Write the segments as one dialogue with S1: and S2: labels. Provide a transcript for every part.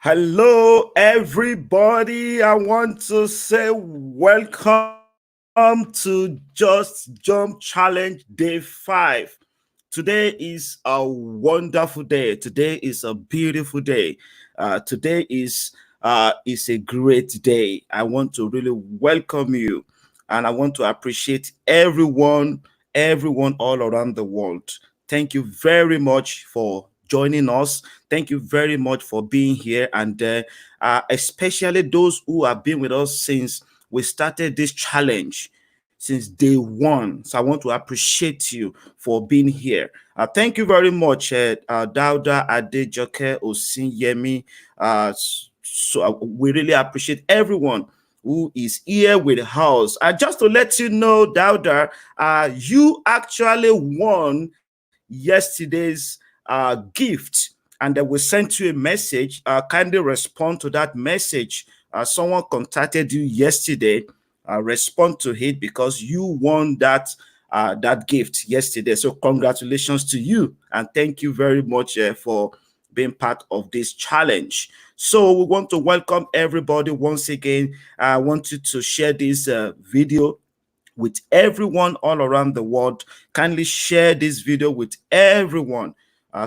S1: Hello, everybody. I want to say welcome to Just Jump Challenge Day 5. Today is a wonderful day. Today is a beautiful day. Today is a great day. I want to really welcome you, and I want to appreciate everyone all around the world. Thank you very much for joining us. Thank you very much for being here, and especially those who have been with us since we started this challenge since day one. So I want to appreciate you for being here. Thank you very much, Dauda Adejoke Osinyemi. We really appreciate everyone who is here with us. Just to let you know, Dauda, you actually won yesterday's gift, and we sent you a message. Kindly respond to that message. Someone contacted you yesterday. Respond to it because you won that gift yesterday. So congratulations to you, and thank you very much for being part of this challenge. So we want to welcome everybody once again. I want you to share this video with everyone all around the world. Kindly share this video with everyone.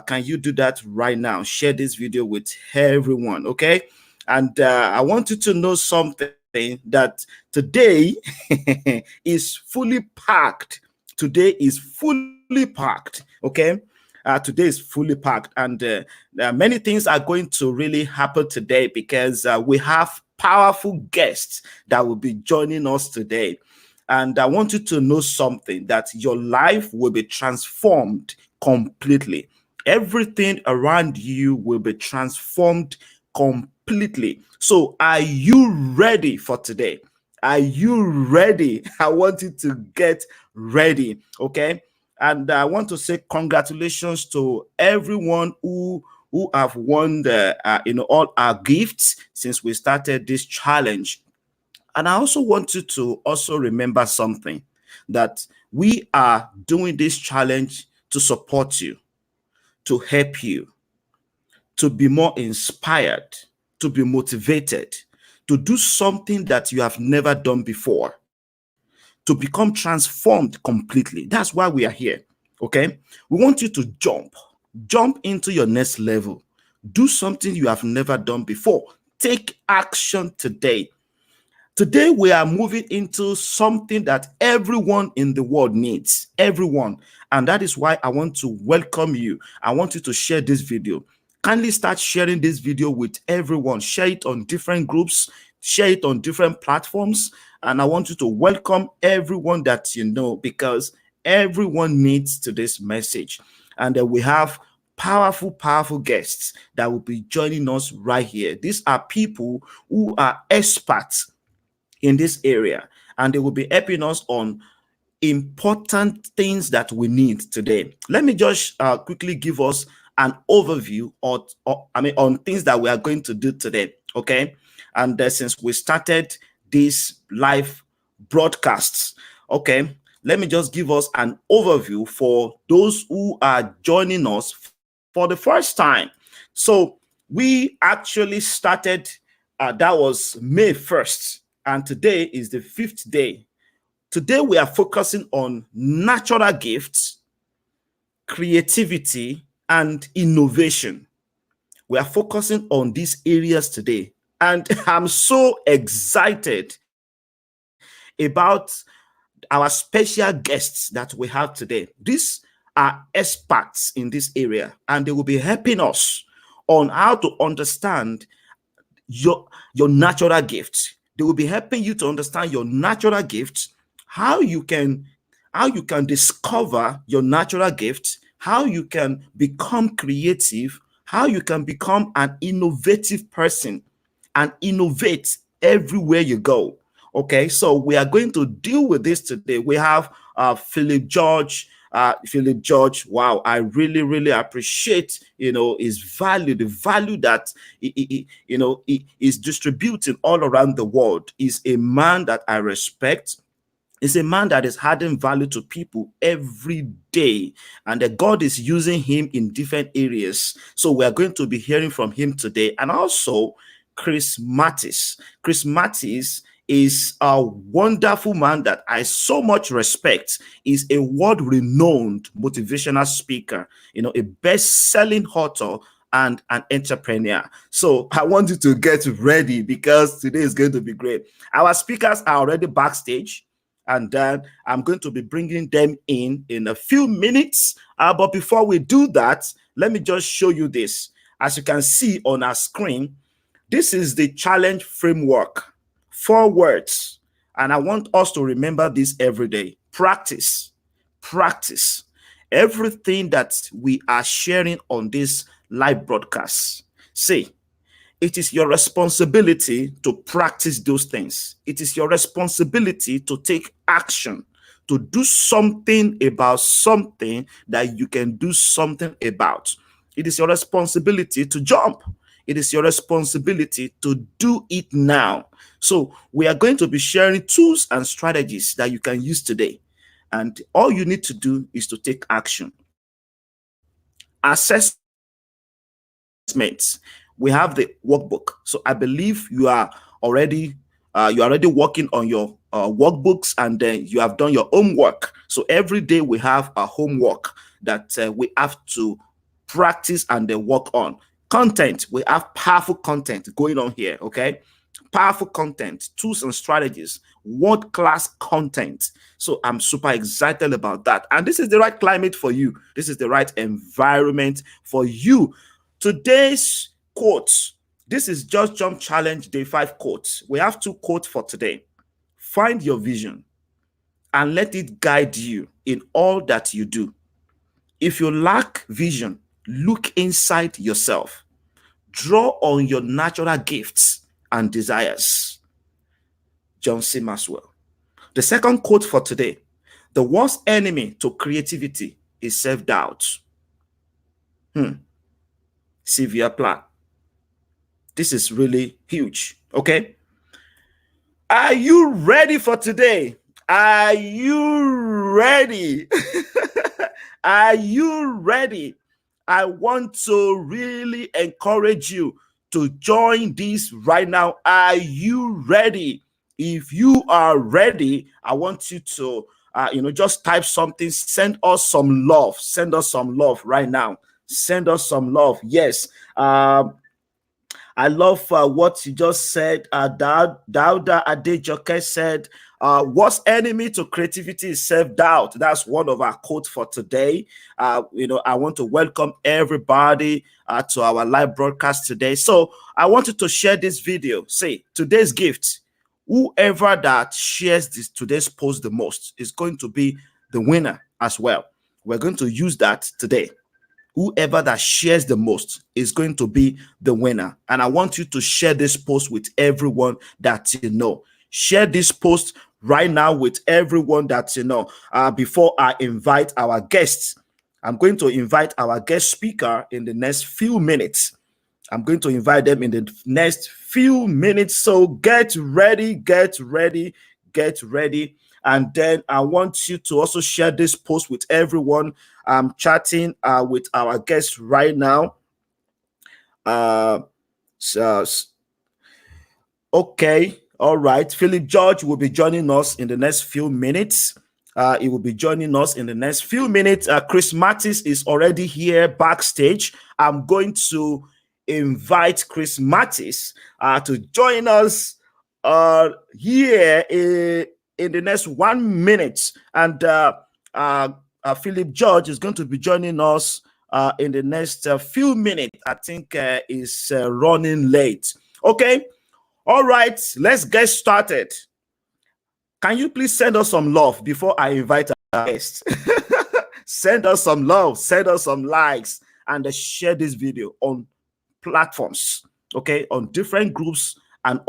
S1: Can you do that right now? Share this video with everyone, okay? And I want you to know something, that today is fully packed. Today is fully packed, okay? Today is fully packed, and many things are going to really happen today because we have powerful guests that will be joining us today. And I want you to know something, that your life will be transformed completely. Everything around you will be transformed completely. So, are you ready for today? Are you ready? I want you to get ready, okay? And I want to say congratulations to everyone who have won all our gifts since we started this challenge. And I also want you to also remember something, that we are doing this challenge to support you, to help you, to be more inspired, to be motivated, to do something that you have never done before, to become transformed completely. That's why we are here. Okay? We want you to jump into your next level. Do something you have never done before. Take action today. Today, we are moving into something that everyone in the world needs, everyone. And that is why I want to welcome you. I want you to share this video. Kindly start sharing this video with everyone. Share it on different groups, share it on different platforms. And I want you to welcome everyone that you know, because everyone needs to this message. And we have powerful guests that will be joining us right here. These are people who are experts in this area, and they will be helping us on important things that we need today. Let me just quickly give us an overview on things that we are going to do today, okay? And since we started this live broadcasts, okay, let me just give us an overview for those who are joining us for the first time. So we actually started, that was May 1st, and today is the 5th day. Today we are focusing on natural gifts, creativity, and innovation. We are focusing on these areas today, and I'm so excited about our special guests that we have today. These are experts in this area, and they will be helping us on how to understand your natural gifts. They will be helping you to understand your natural gifts, how you can discover your natural gifts, how you can become creative, how you can become an innovative person and innovate everywhere you go. Okay, so we are going to deal with this today. We have Philip George. Philip George, wow, I really appreciate his value, the value that he is distributing all around the world. Is a man that I respect. It's a man that is adding value to people every day, and that God is using him in different areas. So we are going to be hearing from him today. And also Kris Mathis. Kris Mathis is a wonderful man that I so much respect. Is a world-renowned motivational speaker, a best-selling author and an entrepreneur. So I want you to get ready because today is going to be great. Our speakers are already backstage, and then I'm going to be bringing them in a few minutes. But before we do that, let me just show you this. As you can see on our screen, this is the challenge framework. 4 words. And I want us to remember this every day. Practice. Practice. Everything that we are sharing on this live broadcast. See, it is your responsibility to practice those things. It is your responsibility to take action, to do something about something that you can do something about. It is your responsibility to jump. It is your responsibility to do it now. So we are going to be sharing tools and strategies that you can use today. And all you need to do is to take action. Assessments. We have the workbook. So I believe you are already working on your workbooks, and then you have done your homework. So every day we have a homework that we have to practice and then work on. Content. We have powerful content going on here. Okay. Powerful content, tools and strategies, world-class content. So I'm super excited about that. And this is the right climate for you. This is the right environment for you. Today's quotes. This is Just Jump Challenge Day 5 quotes. We have 2 quotes for today. Find your vision and let it guide you in all that you do. If you lack vision, look inside yourself. Draw on your natural gifts and desires. John C. Maxwell. The second quote for today. The worst enemy to creativity is self-doubt. Sylvia Plath. This is really huge. Okay. Are you ready for today? Are you ready? Are you ready? I want to really encourage you to join this right now. Are you ready? If you are ready, I want you to, just type something. Send us some love. Send us some love right now. Send us some love. Yes. I love what you just said. Dauda Adejoke said, worst enemy to creativity is self-doubt. That's one of our quotes for today. I want to welcome everybody to our live broadcast today. So I wanted to share this video. Say, today's gift, whoever that shares today's post the most is going to be the winner as well. We're going to use that today. Whoever that shares the most is going to be the winner. And I want you to share this post with everyone that you know. Share this post right now with everyone that you know. Before I invite our guests, I'm going to invite our guest speaker in the next few minutes. I'm going to invite them in the next few minutes. So get ready, get ready, get ready. And then I want you to also share this post with everyone. I'm chatting with our guests right now. Okay. All right. Philip George will be joining us in the next few minutes. He will be joining us in the next few minutes. Kris Mathis is already here backstage. I'm going to invite Kris Mathis to join us here in the next 1 minute. And Philip George is going to be joining us in the next few minutes. I think is running late. Okay. All right. Let's get started. Can you please send us some love before I invite our guests? Send us some love, send us some likes, and share this video on platforms, okay, on different groups and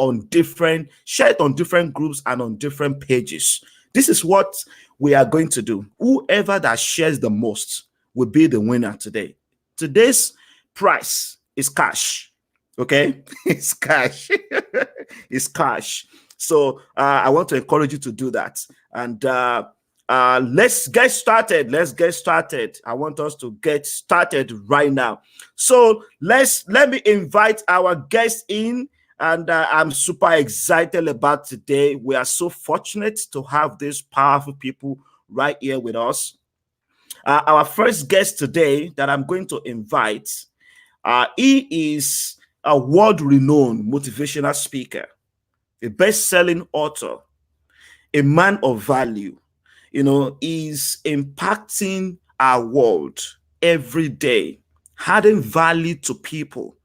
S1: share it on different groups and on different pages. This is what we are going to do. Whoever that shares the most will be the winner today. Today's prize is cash, okay? It's cash. It's cash. So I want to encourage you to do that. And let's get started. Let's get started. I want us to get started right now. So let me invite our guest in. And I'm super excited about today. We are so fortunate to have these powerful people right here with us. Our first guest today that I'm going to invite, he is a world-renowned motivational speaker, a best-selling author, a man of value. Is impacting our world every day, adding value to people.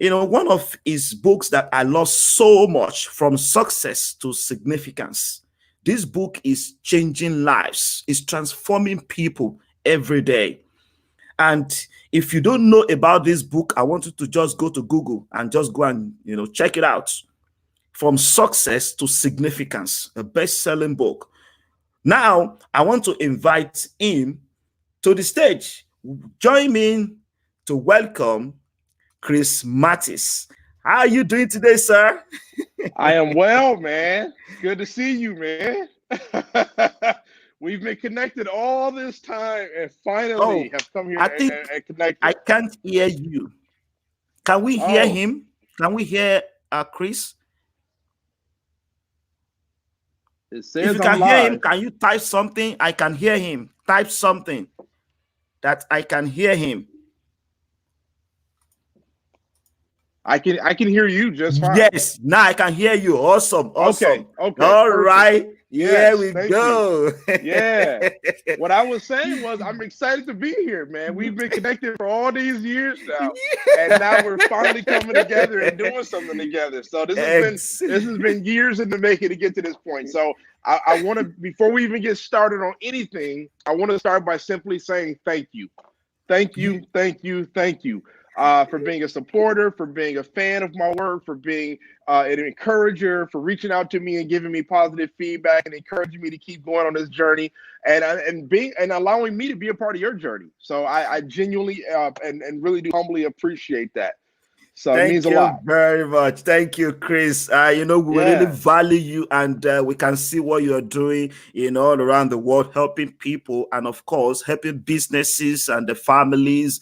S1: One of his books that I love so much, From Success to Significance. This book is changing lives, it's transforming people every day. And if you don't know about this book, I want you to just go to Google and just go and check it out. From Success to Significance, a best-selling book. Now, I want to invite him to the stage. Join me to welcome Kris Mathis. How are you doing today, sir?
S2: I am well, man. Good to see you, man. We've been connected all this time and finally have come here and connected.
S1: I can't hear you. Can we hear him? Can we hear Kris?
S2: It says
S1: if you can hear him, can you type something? I can hear him. Type something that I can hear him.
S2: I can hear you just fine.
S1: Yes, now I can hear you. Awesome.
S2: Okay.
S1: All
S2: perfect.
S1: Right.
S2: Yes,
S1: here we go.
S2: Yeah. What I was saying was I'm excited to be here, man. We've been connected for all these years now. And now we're finally coming together and doing something together. So this has been years in the making to get to this point. So I want to, before we even get started on anything, I want to start by simply saying thank you. Thank you for being a supporter, for being a fan of my work, for being an encourager, for reaching out to me and giving me positive feedback and encouraging me to keep going on this journey and allowing me to be a part of your journey. So I genuinely and really do humbly appreciate that. So it means a lot.
S1: Thank you very much. Thank you, Kris. We really value you, and we can see what you're doing, all around the world, helping people, and of course, helping businesses and the families,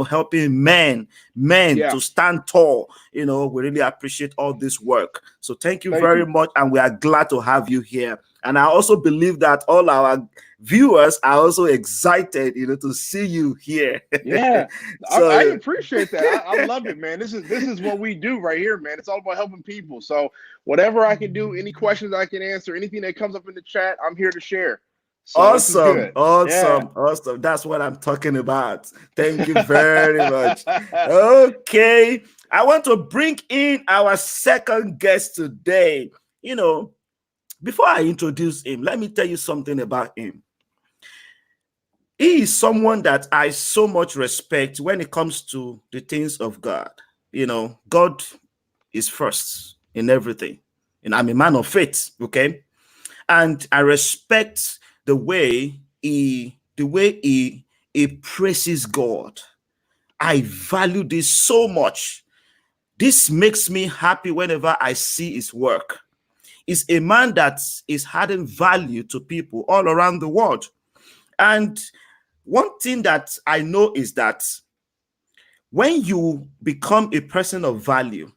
S1: helping men to stand tall. We really appreciate all this work. So thank you very much, and we are glad to have you here. And I also believe that all our viewers are also excited, to see you here.
S2: Yeah, so, I appreciate that. I love it, man. This is what we do right here, man. It's all about helping people. So whatever I can do, any questions I can answer, anything that comes up in the chat, I'm here to share. So
S1: awesome. That's what I'm talking about. Thank you very much. Okay, I want to bring in our second guest today. Before I introduce him, let me tell you something about him. He is someone that I so much respect when it comes to the things of God. God is first in everything. And I'm a man of faith, okay? And I respect the way he praises God. I value this so much. This makes me happy whenever I see his work. Is a man that is adding value to people all around the world. And one thing that I know is that when you become a person of value,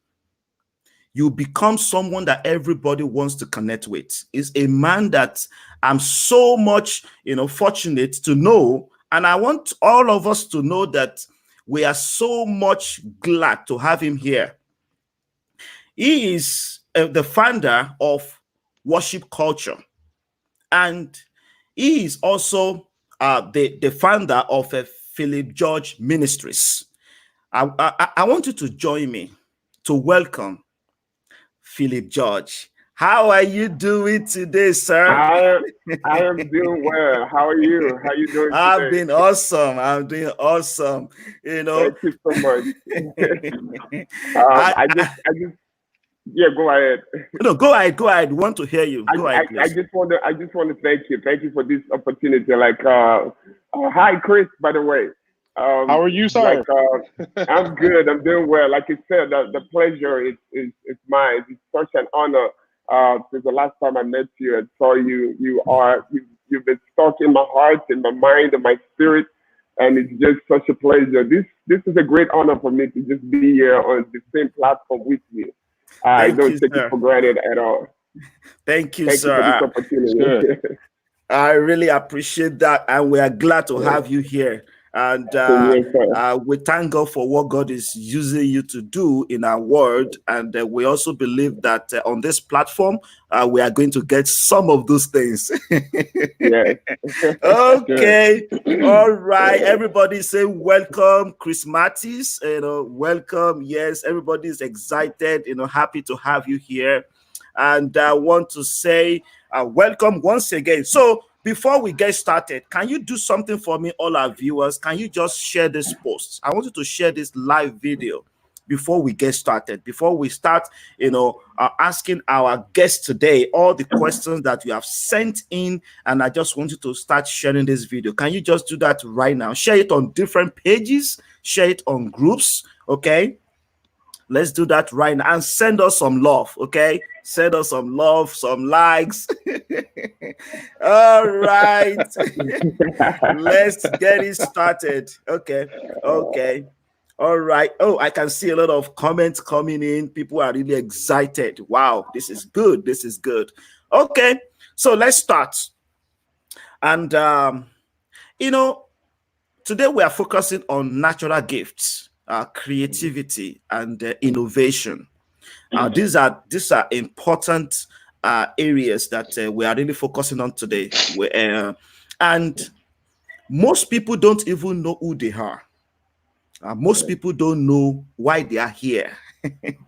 S1: you become someone that everybody wants to connect with. Is a man that I'm so much, fortunate to know. And I want all of us to know that we are so much glad to have him here. He is the founder of Worship Culture, and he is also the founder of Philip George Ministries. I want you to join me to welcome Philip George. How are you doing today, sir?
S3: I am doing well. How are you? How are you doing today?
S1: I'm doing awesome. I'm doing awesome.
S3: Thank you so much. Yeah, go ahead.
S1: No, go ahead. We want to hear you. Go ahead, please.
S3: I just want to thank you. Thank you for this opportunity. Hi, Kris. By the way,
S2: how are you, sir?
S3: I'm good. I'm doing well. Like you said, the pleasure is mine. It's such an honor since the last time I met you and saw you. You've been stuck in my heart, in my mind, and my spirit, and it's just such a pleasure. This is a great honor for me to just be here on the same platform with you. I
S1: Thank
S3: don't
S1: you,
S3: take it
S1: sir.
S3: for granted at all.
S1: Thank you,
S3: Thank you for this
S1: sir.
S3: opportunity.
S1: I really appreciate that, and we are glad to
S3: Yeah.
S1: have you here. And
S3: Yes, sir.
S1: we thank God for what God is using you to do in our world. And we also believe that on this platform, we are going to get some of those things.
S3: Yes.
S2: Good.
S1: Okay. All right. Everybody say welcome, Kris Mathis. Welcome. Yes, everybody is excited, happy to have you here. And I want to say welcome once again. So before we get started, can you do something for me, all our viewers? Can you just share this post? I want you to share this live video before we get started. Before we start, asking our guests today all the questions that you have sent in, and I just want you to start sharing this video. Can you just do that right now? Share it on different pages, share it on groups, okay? Let's do that right now and send us some love, okay? Send us some love, some likes. All right. Let's get it started. Okay. All right. Oh, I can see a lot of comments coming in. People are really excited. Wow, this is good. This is good. Okay. So let's start. And today we are focusing on natural gifts, creativity, and innovation. These are important areas that we are really focusing on today. And most people don't even know who they are. Most people don't know why they are here. They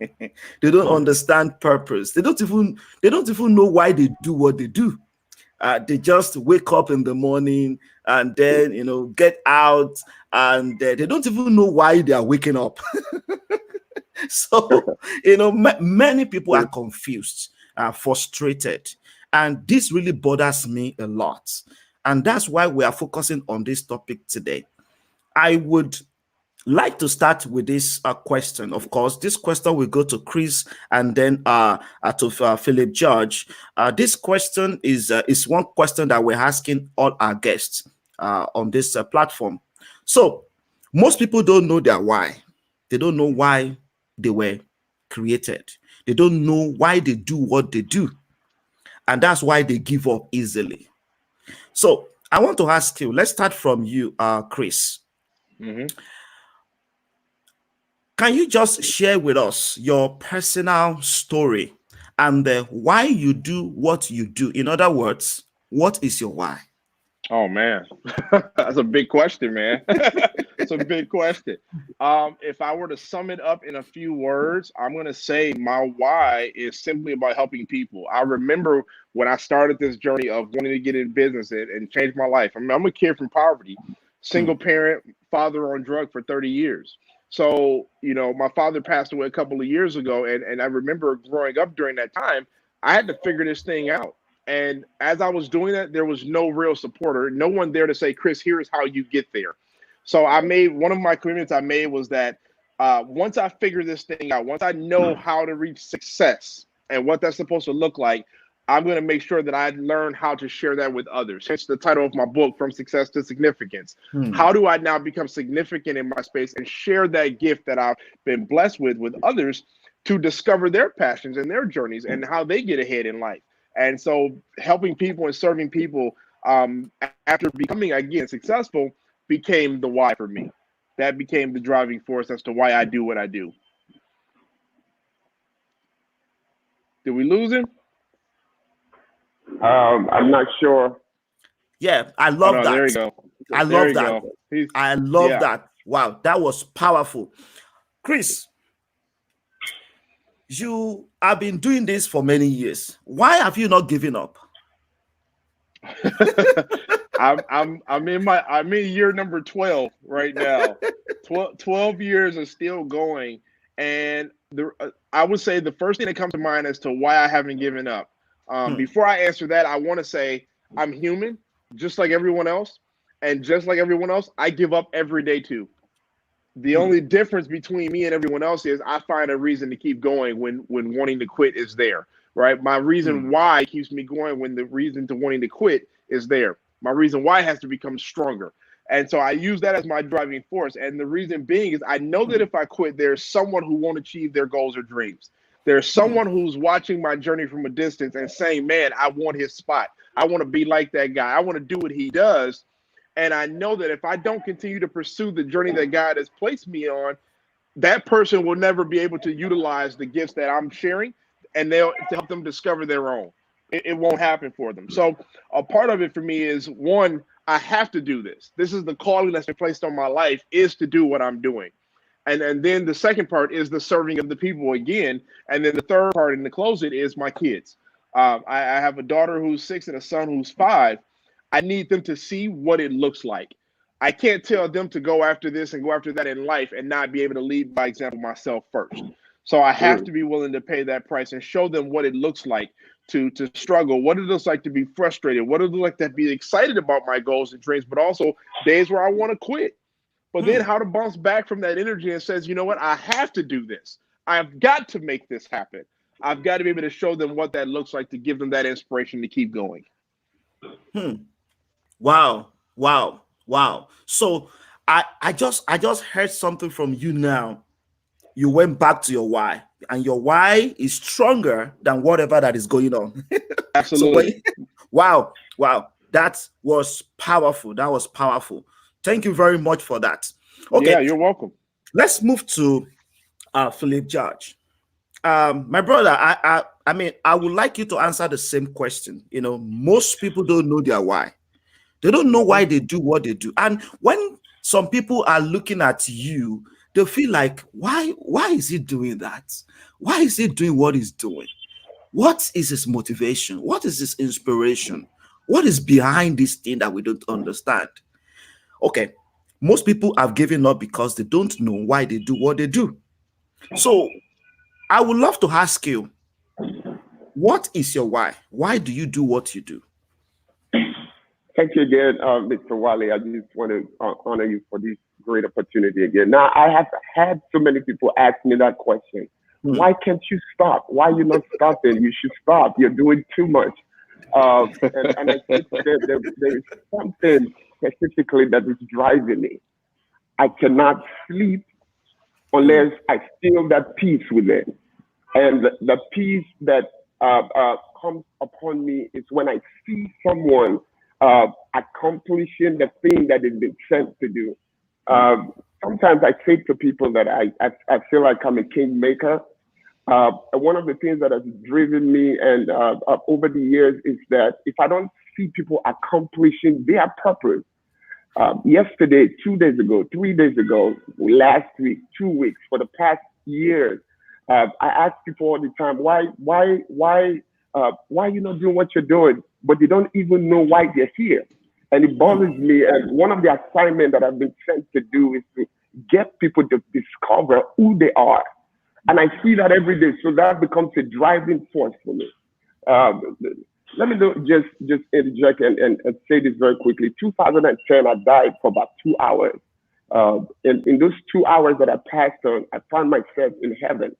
S1: don't understand purpose. They don't even know why they do what they do. They just wake up in the morning and then get out, and they don't even know why they are waking up. So many people are confused, frustrated, and this really bothers me a lot. And that's why we are focusing on this topic today. I would like to start with this question. Of course, this question will go to Kris and then to Philip George. This question is one question that we're asking all our guests on this platform. So most people don't know their why. They don't know why they were created. They don't know why they do what they do. And that's why they give up easily. So I want to ask you, let's start from you, Kris.
S2: Mm-hmm.
S1: Can you just share with us your personal story and why you do what you do? In other words, what is your why?
S2: Oh man, that's a big question, man. It's a big question. If I were to sum it up in a few words, I'm gonna say my why is simply about helping people. I remember when I started this journey of wanting to get in business and change my life. I mean, I'm a kid from poverty, single parent, father on drug for 30 years. So, my father passed away a couple of years ago, and I remember growing up during that time, I had to figure this thing out. And as I was doing that, there was no real supporter, no one there to say, Kris, here's how you get there. So I made one of my commitments I made was that once I figure this thing out, once I know how to reach success and what that's supposed to look like, I'm going to make sure that I learn how to share that with others. Hence the title of my book, From Success to Significance. How do I now become significant in my space and share that gift that I've been blessed with others to discover their passions and their journeys and how they get ahead in life? And so helping people and serving people after becoming, again, successful became the why for me. That became the driving force as to why I do what I do. Did we lose him?
S3: I'm not sure.
S1: Yeah, I love that.
S2: There you go.
S1: I love that. I love that. Wow, that was powerful. Kris, you have been doing this for many years. Why have you not given up?
S2: I'm in year number 12 right now. 12 years are still going, and I would say the first thing that comes to mind as to why I haven't given up. Before I answer that, I want to say I'm human, just like everyone else, and just like everyone else, I give up every day too. The only difference between me and everyone else is I find a reason to keep going when wanting to quit is there. right? My reason why keeps me going when the reason to wanting to quit is there. My reason why has to become stronger. And so I use that as my driving force. And the reason being is I know that if I quit, there's someone who won't achieve their goals or dreams. There's someone who's watching my journey from a distance and saying, man, I want his spot. I want to be like that guy. I want to do what he does. And I know that if I don't continue to pursue the journey that God has placed me on, that person will never be able to utilize the gifts that I'm sharing, and they'll to help them discover their own. It won't happen for them. So a part of it for me is, one, I have to do this. This is the calling that's been placed on my life, is to do what I'm doing. And then the second part is the serving of the people again. And then the third part, and to close it, is my kids. I have a daughter who's 6 and a son who's 5. I need them to see what it looks like. I can't tell them to go after this and go after that in life and not be able to lead by example myself first. So I have to be willing to pay that price and show them what it looks like to struggle, what it looks like to be frustrated, what it looks like to be excited about my goals and dreams, but also days where I want to quit. But then how to bounce back from that energy and says, you know what, I have to do this. I've got to make this happen. I've got to be able to show them what that looks like to give them that inspiration to keep going.
S1: Wow. So I just heard something from you now. You went back to your why, and your why is stronger than whatever that is going on.
S2: Absolutely.
S1: So, wow. That was powerful. Thank you very much for that. Okay.
S2: Yeah, you're welcome.
S1: Let's move to Philip George. My brother, I mean, I would like you to answer the same question. You know, most people don't know their why. They don't know why they do what they do. And when some people are looking at you, they feel like, why is he doing that? Why is he doing what he's doing? What is his motivation? What is his inspiration? What is behind this thing that we don't understand? Okay, most people have given up because they don't know why they do what they do. So I would love to ask you, what is your why? Why do you do what you do?
S3: Thank you again, Mr. Wale. I just want to honor you for this great opportunity again. Now, I have had so many people ask me that question. Why can't you stop? Why are you not stopping? You should stop. You're doing too much. And I think there is something specifically that is driving me. I cannot sleep unless I feel that peace within. And the peace that comes upon me is when I see someone accomplishing the thing that they've been sent to do. Sometimes I say to people that I feel like I'm a kingmaker. One of the things that has driven me and over the years is that if I don't see people accomplishing their purpose, yesterday, 2 days ago, 3 days ago, last week, 2 weeks, for the past years, I ask people all the time, why are you not doing what you're doing? But they don't even know why they're here. And it bothers me. And one of the assignments that I've been sent to do is to get people to discover who they are. And I see that every day. So that becomes a driving force for me. Let me just interject and say this very quickly. 2010, I died for about 2 hours. In those 2 hours that I passed on, I found myself in heaven.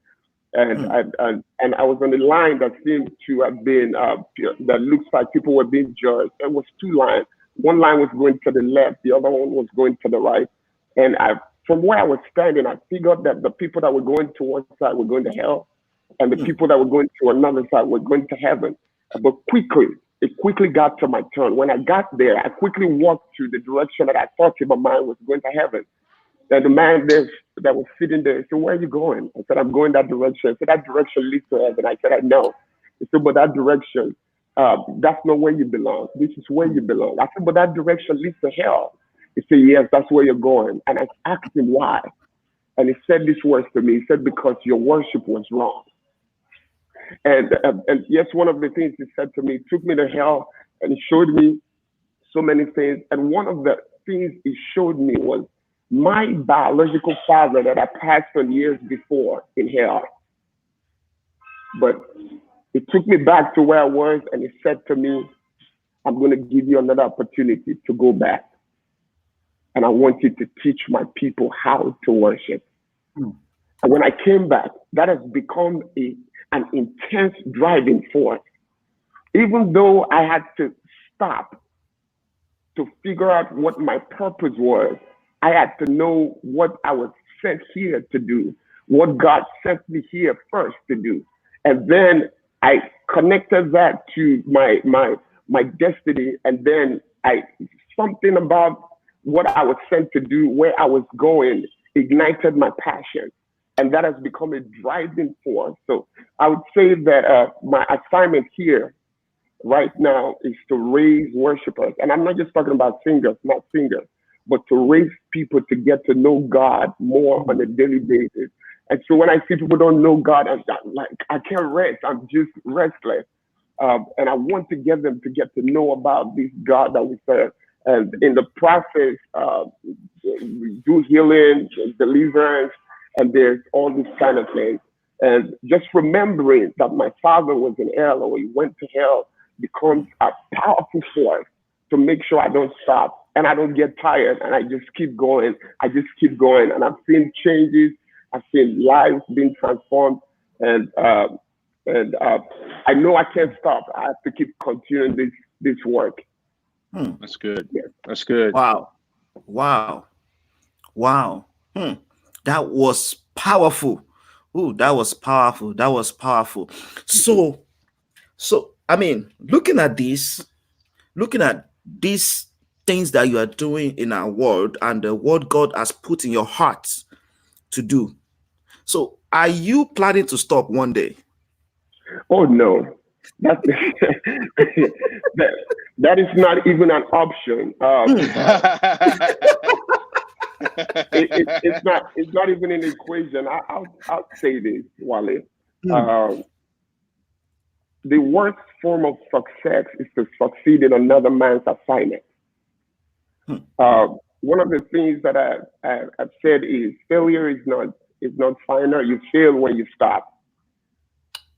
S3: And I was on a line that seemed to have been, that looks like people were being judged. There was 2 lines. One line was going to the left, the other one was going to the right. And from where I was standing, I figured that the people that were going to one side were going to hell, and the people that were going to another side were going to heaven. But it quickly got to my turn. When I got there, I quickly walked to the direction that I thought in my mind was going to heaven. And the man there that was sitting there said, "Where are you going?" I said, "I'm going that direction." He said, "That direction leads to heaven." I said, "I know." He said, "But that direction, that's not where you belong. This is where you belong." I said, "But that direction leads to hell." He said, "Yes, that's where you're going." And I asked him why. And he said these words to me. He said, "Because your worship was wrong." And yes, one of the things he said to me, he took me to hell and he showed me so many things. And one of the things he showed me was my biological father that I passed on years before in hell. But it took me back to where I was, and he said to me, "I'm going to give you another opportunity to go back. And I want you to teach my people how to worship." And when I came back, that has become an intense driving force. Even though I had to stop to figure out what my purpose was, I had to know what I was sent here to do, what God sent me here first to do. And then I connected that to my destiny, and then I something about what I was sent to do, where I was going, ignited my passion, and that has become a driving force. So I would say that my assignment here right now is to raise worshipers, and I'm not just talking about singers, not singers, but to raise people to get to know God more on a daily basis. And so when I see people don't know God, I'm like, I can't rest. I'm just restless. And I want to get them to get to know about this God that we serve. And in the process, we do healing, deliverance, and there's all these kind of things. And just remembering that my father was in hell, or he went to hell, becomes a powerful force to make sure I don't stop and I don't get tired, and I just keep going. I just keep going. And I've seen changes. I've seen lives being transformed. And I know I can't stop. I have to keep continuing this work.
S2: That's good.
S3: Yeah.
S2: That's good.
S1: Wow. That was powerful. Ooh, that was powerful. That was powerful. So I mean, looking at these things that you are doing in our world and the what God has put in your heart to do. So are you planning to stop one day?
S3: Oh no. That is not even an option. It's not even an equation. I'll say this, Wale. The worst form of success is to succeed in another man's assignment. One of the things that I've said is failure is not final. You fail when you stop.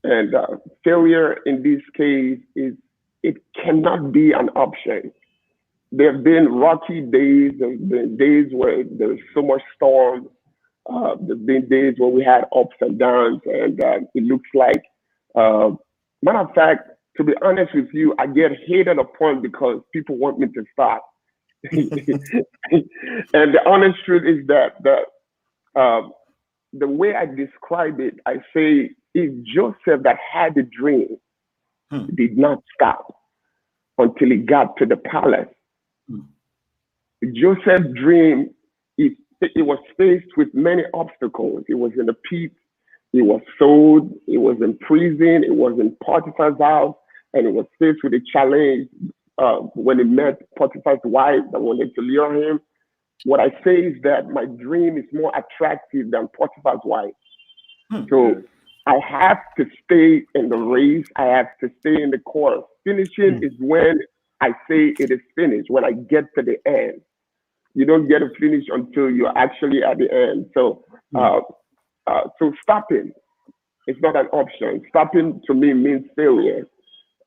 S3: And failure in this case it cannot be an option. There have been rocky days, there have been days where there was so much storm. There have been days where we had ups and downs, and it looks like, matter of fact, to be honest with you, I get hated upon because people want me to stop. And the honest truth is that the way I describe it, I say, if Joseph that had a dream did not stop until he got to the palace. Joseph's dream, it was faced with many obstacles. He was in the pit, he was sold, he was in prison, he was in Potiphar's house, and he was faced with a challenge when he met Potiphar's wife that wanted to lure him. What I say is that my dream is more attractive than Potiphar's wife. So I have to stay in the race. I have to stay in the course. Finishing is when I say it is finished, when I get to the end. You don't get to finish until you're actually at the end. So, so stopping is not an option. Stopping to me means failure.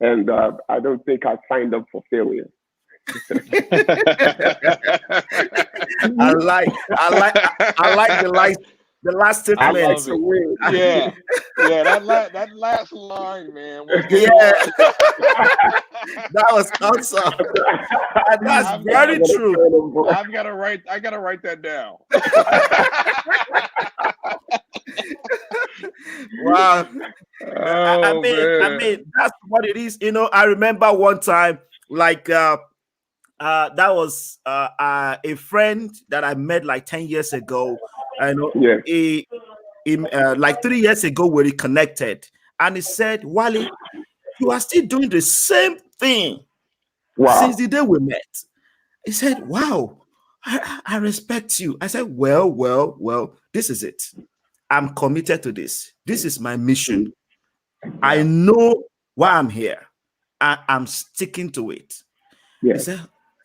S3: And I don't think I signed up for failure.
S1: I like the last statement.
S2: Yeah, that last line, man.
S1: That was awesome. And that's very true.
S2: I gotta write that down.
S1: Wow. I mean, that's what it is. You know, I remember one time, like that was a friend that I met like 10 years ago. I know like 3 years ago we reconnected, and he said, Wally, you are still doing the same thing since the day we met. He said, wow, I respect you. I said, well, this is it. I'm committed to this. This is my mission. I know why I'm here. I'm sticking to it. He said,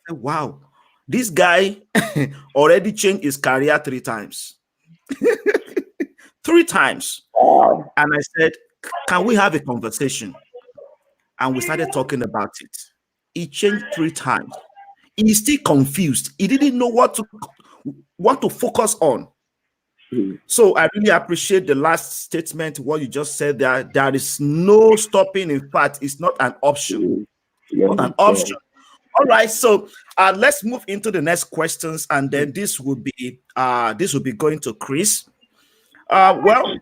S1: wow, this guy already changed his career 3 times. 3 times. And I said, can we have a conversation? And we started talking about it. He changed 3 times. He's still confused. He didn't know what to focus on. So I really appreciate the last statement, what you just said there. There is no stopping. In fact, it's not an option. Not an option. All right. So let's move into the next questions, and then this will be going to Kris. Well,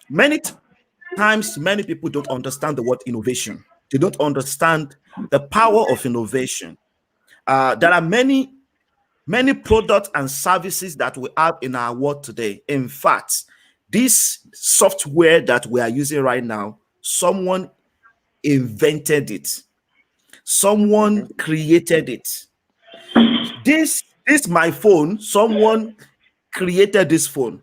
S1: many times many people don't understand the word innovation. They don't understand the power of innovation. There are many products and services that we have in our world today. In fact, this software that we are using right now, someone invented it. Someone created it. This my phone, someone created this phone.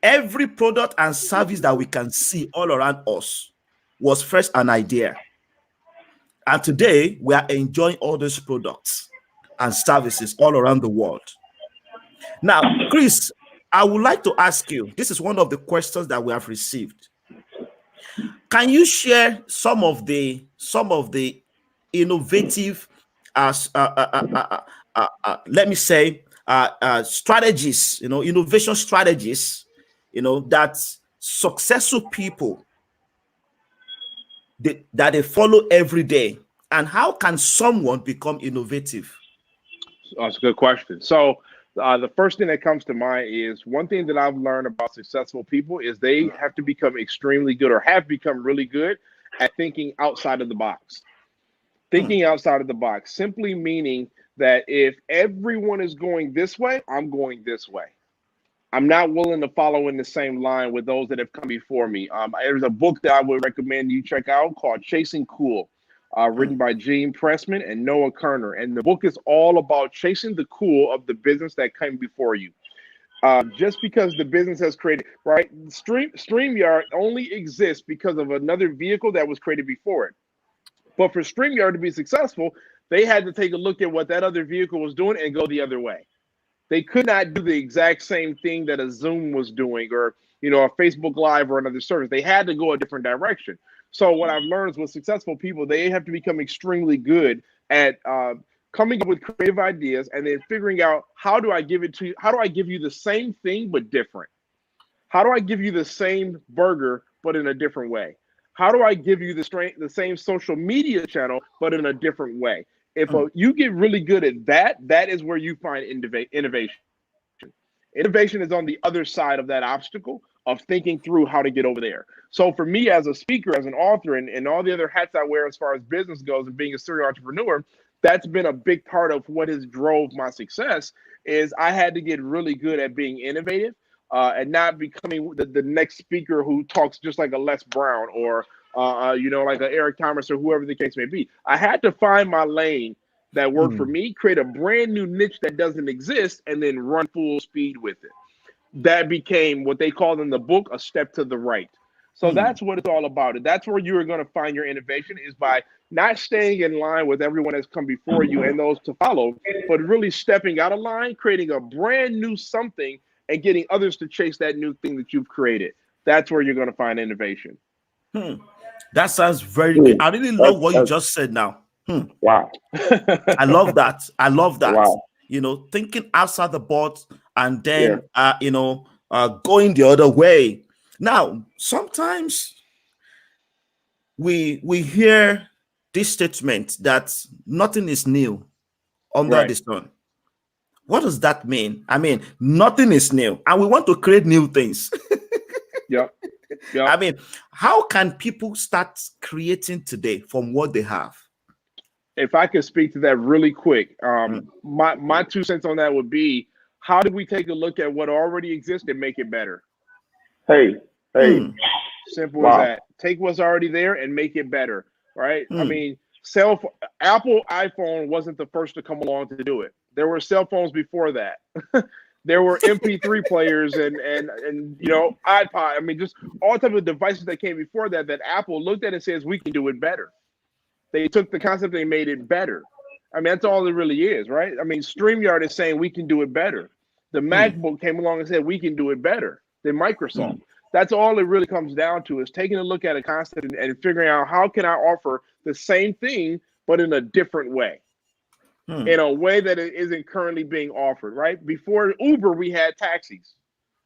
S1: Every product and service that we can see all around us was first an idea. And today we are enjoying all these products and services all around the world. Now, Kris, I would like to ask you, this is one of the questions that we have received. Can you share some of the innovative, let me say, strategies, innovation strategies, that successful people that they follow every day, and how can someone become innovative?
S2: That's a good question. So the first thing that comes to mind is one thing that I've learned about successful people is they have to become extremely good, or have become really good at thinking outside of the box. Thinking outside of the box, simply meaning that if everyone is going this way, I'm going this way. I'm not willing to follow in the same line with those that have come before me. There's a book that I would recommend you check out called Chasing Cool, written by Gene Pressman and Noah Kerner. And the book is all about chasing the cool of the business that came before you. Just because the business has created, right? StreamYard only exists because of another vehicle that was created before it. But for StreamYard to be successful, they had to take a look at what that other vehicle was doing and go the other way. They could not do the exact same thing that a Zoom was doing, or a Facebook Live or another service. They had to go a different direction. So what I've learned is with successful people, they have to become extremely good at coming up with creative ideas and then figuring out, how do I give it to you? How do I give you the same thing but different? How do I give you the same burger but in a different way? How do I give you the same social media channel but in a different way? If you get really good at that, that is where you find innovation. Innovation is on the other side of that obstacle of thinking through how to get over there. So for me, as a speaker, as an author, and all the other hats I wear as far as business goes and being a serial entrepreneur, that's been a big part of what has drove my success. Is I had to get really good at being innovative and not becoming the next speaker who talks just like a Les Brown or like an Eric Thomas or whoever the case may be. I had to find my lane that worked for me, create a brand new niche that doesn't exist, and then run full speed with it. That became what they call in the book a step to the right. So that's what it's all about. That's where you are going to find your innovation, is by not staying in line with everyone that's come before you and those to follow, but really stepping out of line, creating a brand new something, and getting others to chase that new thing that you've created. That's where you're going to find innovation.
S1: That sounds very good. I really love what you just said now.
S3: Wow.
S1: I love that. I love that.
S3: Wow.
S1: Thinking outside the box and then, going the other way. Now, sometimes we hear this statement that nothing is new under the sun. What does that mean? I mean, nothing is new, and we want to create new things.
S2: Yep.
S1: I mean, how can people start creating today from what they have?
S2: If I could speak to that really quick, my 2 cents on that would be, how do we take a look at what already exists and make it better?
S3: Hey.
S2: Simple as that. Take what's already there and make it better, right? I mean, Apple iPhone wasn't the first to come along to do it. There were cell phones before that. There were MP3 players and iPod. I mean, just all type of devices that came before that Apple looked at and says, we can do it better. They took the concept and they made it better. I mean, that's all it really is, right? I mean, StreamYard is saying we can do it better. The MacBook came along and said we can do it better than Microsoft. That's all it really comes down to, is taking a look at a concept and figuring out, how can I offer the same thing but in a different way, in a way that it isn't currently being offered, right? Before Uber, we had taxis.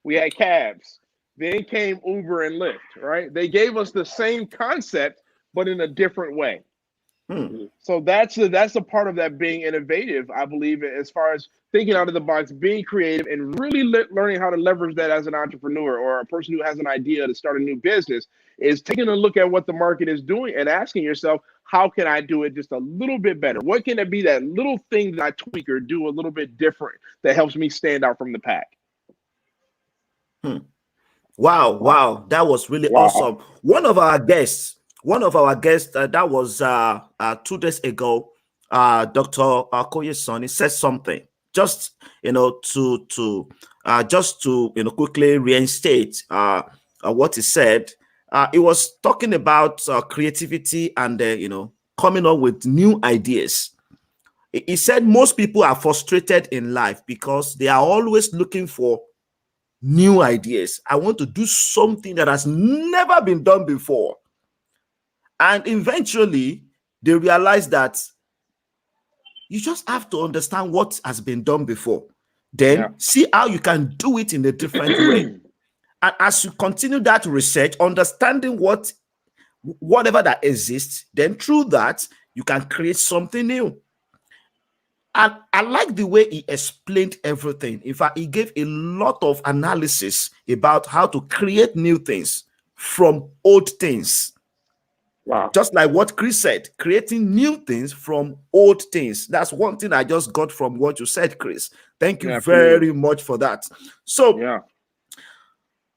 S2: we had cabs. Then came Uber and Lyft, right? They gave us the same concept, but in a different way. So that's a part of that being innovative, I believe, as far as thinking out of the box, being creative, and really learning how to leverage that as an entrepreneur or a person who has an idea to start a new business, is taking a look at what the market is doing and asking yourself, how can I do it just a little bit better? What can it be, that little thing that I tweak or do a little bit different that helps me stand out from the pack?
S1: Wow, that was really awesome. One of our guests, that was 2 days ago, Dr. Okoye Sonny, said something, just to quickly reinstate what he said. He was talking about creativity and coming up with new ideas. He said most people are frustrated in life because they are always looking for new ideas. I want to do something that has never been done before. And eventually they realize that you just have to understand what has been done before. Then see how you can do it in a different way. And as you continue that research, understanding whatever that exists, then through that, you can create something new. And I like the way he explained everything. In fact, he gave a lot of analysis about how to create new things from old things.
S3: Wow.
S1: Just like what Kris said, creating new things from old things. That's one thing I just got from what you said, Kris. Thank you very much for that. So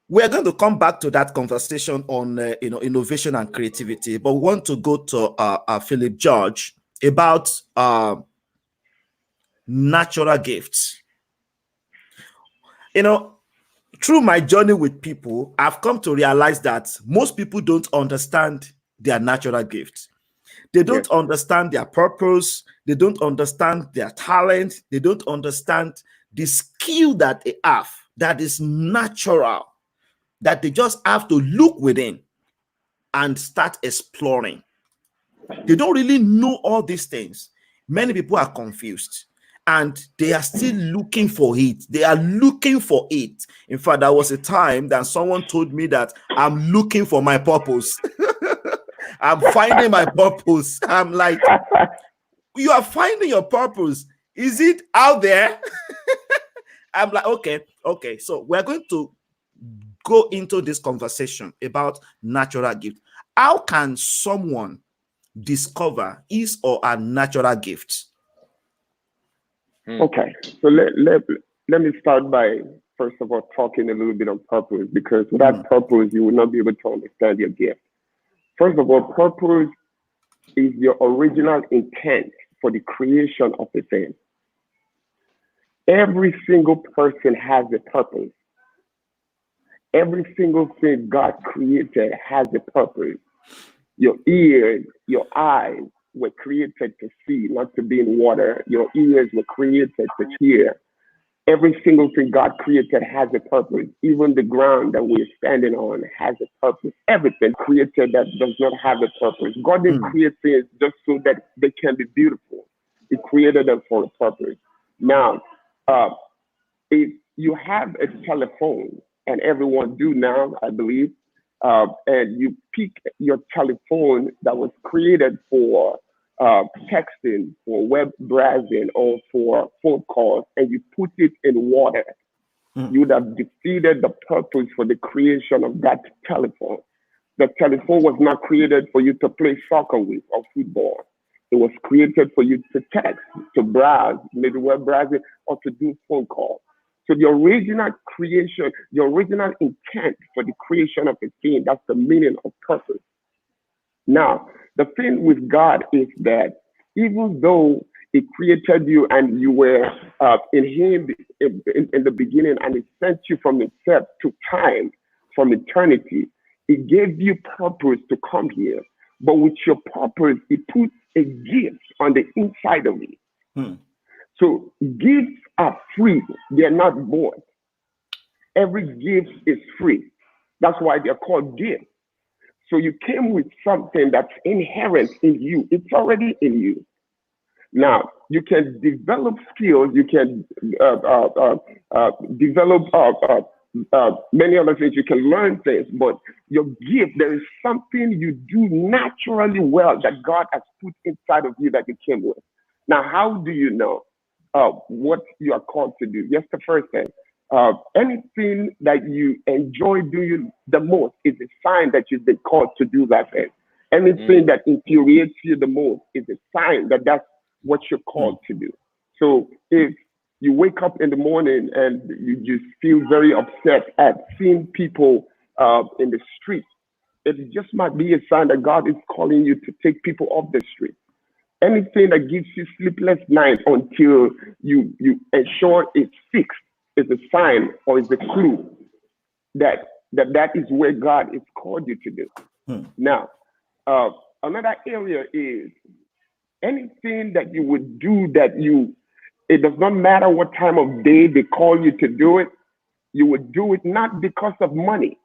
S1: we're going to come back to that conversation on innovation and creativity, but we want to go to Philip George about natural gifts. Through my journey with people, I've come to realize that most people don't understand their natural gifts. They don't understand their purpose. They don't understand their talent. They don't understand the skill that they have, that is natural, that they just have to look within and start exploring. They don't really know all these things. Many people are confused and they are still looking for it. They are looking for it. In fact, there was a time that someone told me that I'm looking for my purpose. I'm finding my purpose. I'm like, you are finding your purpose. Is it out there? I'm like, okay. So we're going to go into this conversation about natural gift. How can someone discover his or her natural gift?
S3: Okay, so let me start by, first of all, talking a little bit on purpose, because without purpose, you will not be able to understand your gift. First of all, purpose is your original intent for the creation of a thing. Every single person has a purpose. Every single thing God created has a purpose. Your ears, your eyes were created to see, not to be in water. Your ears were created to hear. Every single thing God created has a purpose. Even the ground that we're standing on has a purpose. Everything created that does not have a purpose. God didn't create things just so that they can be beautiful. He created them for a purpose. Now, if you have a telephone, and everyone do now, I believe, and you pick your telephone that was created for texting, for web browsing, or for phone calls, and you put it in water, you would have defeated the purpose for the creation of that telephone. The telephone was not created for you to play soccer with or football. It was created for you to text, to browse, maybe web browsing, or to do phone calls. So the original creation, the original intent for the creation of a thing, that's the meaning of purpose. Now, the thing with God is that even though He created you and you were in Him in the beginning, and He sent you from Himself to time, from eternity, He gave you purpose to come here. But with your purpose, He put a gift on the inside of you. So gifts are free. They're not bought. Every gift is free. That's why they're called gifts. So you came with something that's inherent in you. It's already in you. Now, you can develop skills. You can develop many other things. You can learn things, but your gift, there is something you do naturally well that God has put inside of you that you came with. Now, how do you know what you are called to do? Just the first thing. Anything that you enjoy doing the most is a sign that you've been called to do that thing. Anything that infuriates you the most is a sign that that's what you're called to do. So if you wake up in the morning and you just feel very upset at seeing people in the street, it just might be a sign that God is calling you to take people off the street. Anything that gives you sleepless nights until you ensure it's fixed is a sign or is a clue that is where God is called you to do. Now, another area is anything that you would do it does not matter what time of day they call you to do it, you would do it not because of money,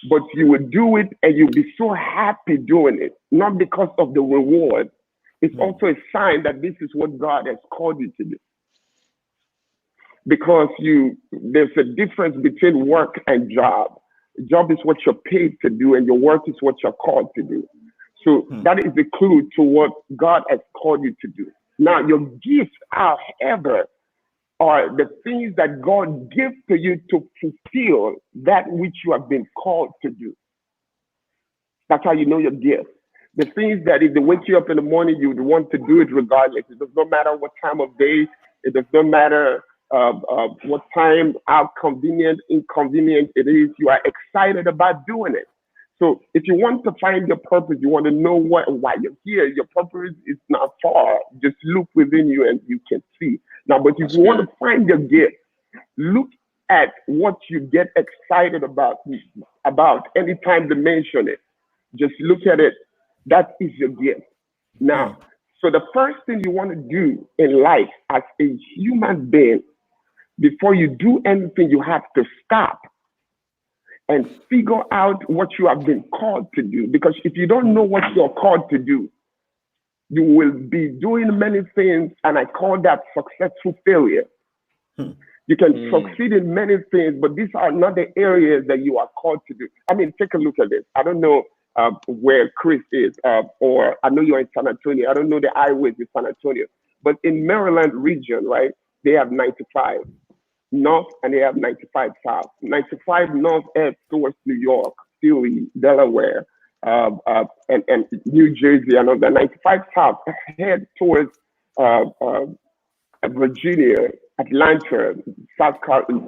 S3: but you would do it and you'll be so happy doing it, not because of the reward. It's also a sign that this is what God has called you to do. Because there's a difference between work and job. Job is what you're paid to do, and your work is what you're called to do. So that is the clue to what God has called you to do. Now, your gifts, however, are the things that God gives to you to fulfill that which you have been called to do. That's how you know your gift. The things that if they wake you up in the morning, you would want to do it regardless. It does not matter what time of day. It does not matter what time, how convenient, inconvenient it is. You are excited about doing it. So if you want to find your purpose, you want to know why you're here, your purpose is not far. Just look within you and you can see. Now, but if you want to find your gift, look at what you get excited about anytime they mention it. Just look at it. That is your gift. Now, so the first thing you want to do in life as a human being, before you do anything, you have to stop and figure out what you have been called to do. Because if you don't know what you're called to do, you will be doing many things, and I call that successful failure. You can succeed in many things, but these are not the areas that you are called to do. I mean, take a look at this. I don't know where Kris is, or I know you're in San Antonio. I don't know the highways in San Antonio, but in Maryland region, right, they have 95 north and they have 95 south. 95 north heads towards New York, Philly, Delaware, and New Jersey, and the 95 south head towards Virginia, Atlanta,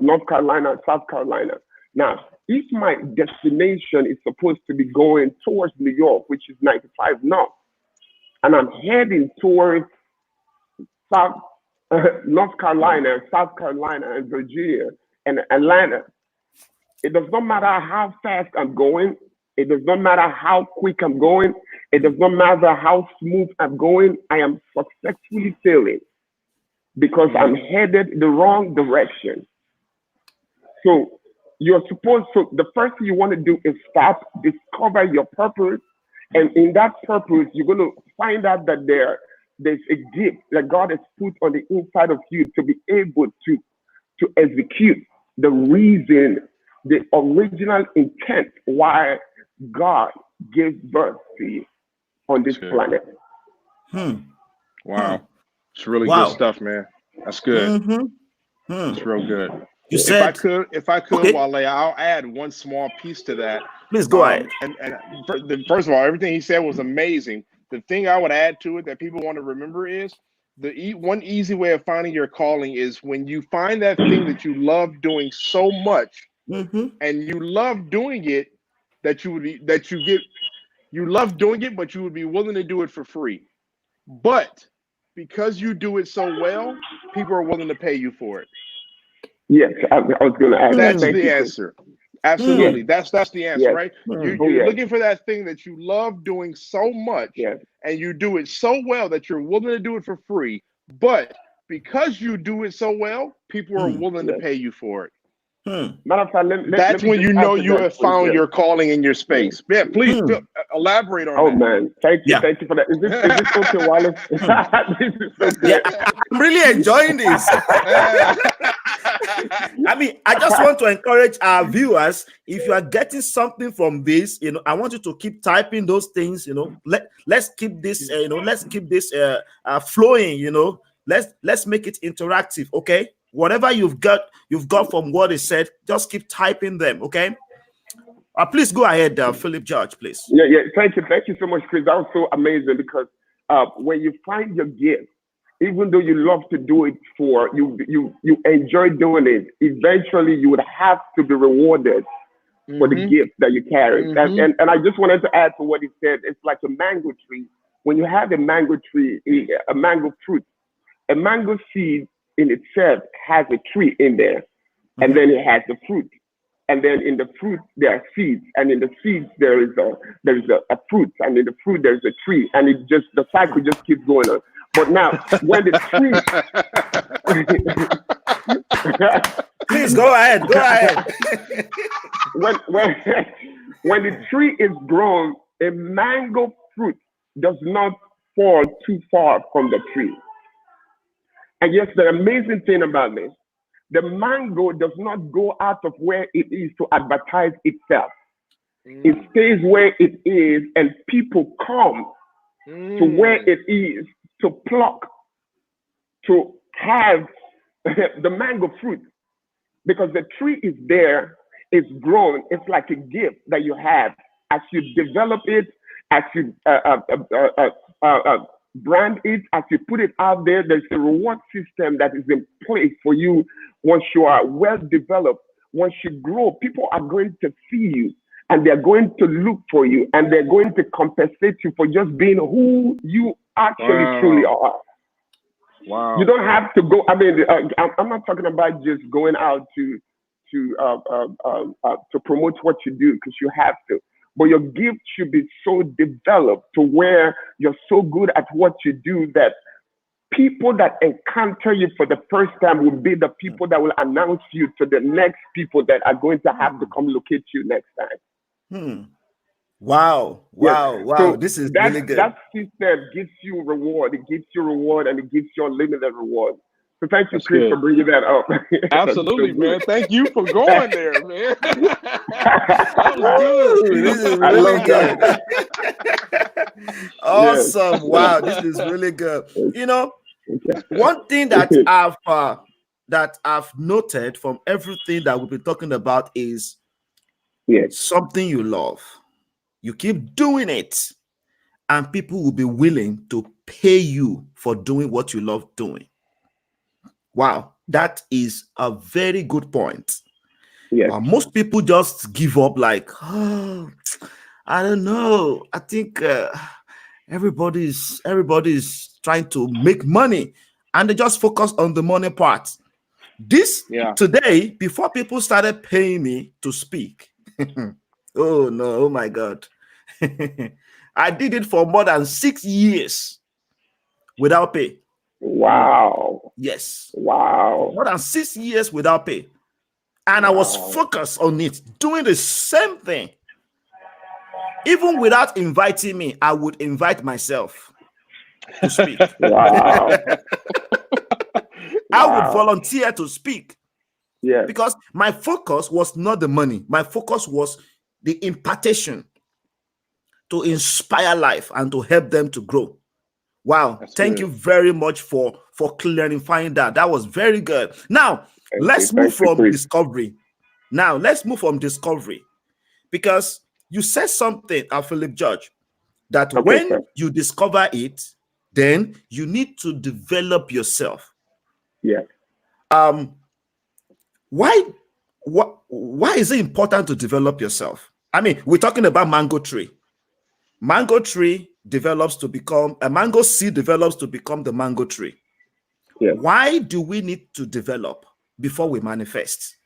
S3: North Carolina, South Carolina. Now, if my destination is supposed to be going towards New York, which is 95 north, and I'm heading towards North Carolina, South Carolina, and Virginia, and Atlanta, it does not matter how fast I'm going. It does not matter how quick I'm going. It does not matter how smooth I'm going. I am successfully failing because I'm headed the wrong direction. So the first thing you want to do is stop, discover your purpose. And in that purpose, you're going to find out that there's a gift that God has put on the inside of you to be able to execute the reason, the original intent why God gave birth to you on this planet.
S2: Wow. It's really good stuff, man. That's good. It's real good.
S1: You said,
S2: if I could, Wale, I'll add one small piece to that.
S1: Please go ahead.
S2: And first of all, everything he said was amazing. The thing I would add to it that people want to remember is one easy way of finding your calling is when you find that thing that you love doing so much, and you love doing it you love doing it, but you would be willing to do it for free. But because you do it so well, people are willing to pay you for it.
S3: Yes, I was going to ask.
S2: That's the answer. Absolutely. That's the answer, right? You're looking for that thing that you love doing so much, and you do it so well that you're willing to do it for free. But because you do it so well, people are willing to pay you for it.
S3: Matter of fact,
S2: That's
S3: me
S2: when
S3: just
S2: you know
S3: answer
S2: you
S3: that
S2: have
S3: for
S2: found
S3: you.
S2: your calling in your space. Yeah, please elaborate on that.
S3: Man, thank you for that. Is this okay, Wallace? This is so good.
S1: Yeah, I'm really enjoying this. I mean, I just want to encourage our viewers. If you are getting something from this, I want you to keep typing those things. Let's keep this. Let's keep this flowing. Let's make it interactive. Okay, whatever you've got from what is said, just keep typing them. Okay. Please go ahead, Philip George, please.
S3: Yeah. Thank you so much, Chris. That was so amazing because when you find your gift, even though you love to do it you enjoy doing it, eventually you would have to be rewarded for the gift that you carry. And I just wanted to add to what he said. It's like a mango tree. When you have a mango tree, a mango fruit, a mango seed in itself has a tree in there, and then it has the fruit. And then in the fruit there are seeds, and in the seeds there is a fruit, and in the fruit there's a tree, and the cycle just keeps going on. But now when the tree
S1: please go ahead.
S3: when the tree is grown, a mango fruit does not fall too far from the tree. And yes, the amazing thing about this, the mango does not go out of where it is to advertise itself. It stays where it is, and people come to where it is to pluck, to have the mango fruit, because the tree is there, it's grown, it's like a gift that you have. As you develop it, as you brand it, as you put it out there, there's a reward system that is in place for you. Once you are well developed, once you grow, people are going to see you, and they're going to look for you, and they're going to compensate you for just being who you actually truly are.
S2: Wow.
S3: You don't have to go. I mean, I'm not talking about just going out to promote what you do, because you have to. But your gift should be so developed to where you're so good at what you do that people that encounter you for the first time will be the people that will announce you to the next people that are going to have to come locate you next time.
S1: Wow.
S3: So
S1: this is
S3: that,
S1: really good.
S3: That system gives you reward. It gives you reward, and it gives you unlimited reward. So thank you, Chris, for bringing that up.
S2: Absolutely, man. Thank you for going there, man. That was good.
S1: This is really good. Awesome. Yes. Wow, this is really good. One thing that I've noted from everything that we've been talking about is something you love. You keep doing it, and people will be willing to pay you for doing what you love doing. Wow, that is a very good point. Most people just give up, like, oh, I don't know. I think everybody's trying to make money, and they just focus on the money part. Today, before people started paying me to speak, oh no, oh my God. I did it for more than 6 years without pay.
S3: Wow.
S1: Yes.
S3: Wow.
S1: More than 6 years without pay. And I was focused on it, doing the same thing. Even without inviting me, I would invite myself to speak.
S3: Wow.
S1: I would volunteer to speak.
S3: Yeah.
S1: Because my focus was not the money. My focus was the impartation to inspire life and to help them to grow. Wow. Thank you very much for clarifying that. That was very good. Now, let's move from discovery. Because you said something, Philip George, that when you discover it, then you need to develop yourself.
S3: Yeah.
S1: Why is it important to develop yourself? I mean, we're talking about mango tree. Mango tree develops to become a mango seed, develops to become the mango tree.
S3: Yeah.
S1: Why do we need to develop before we manifest?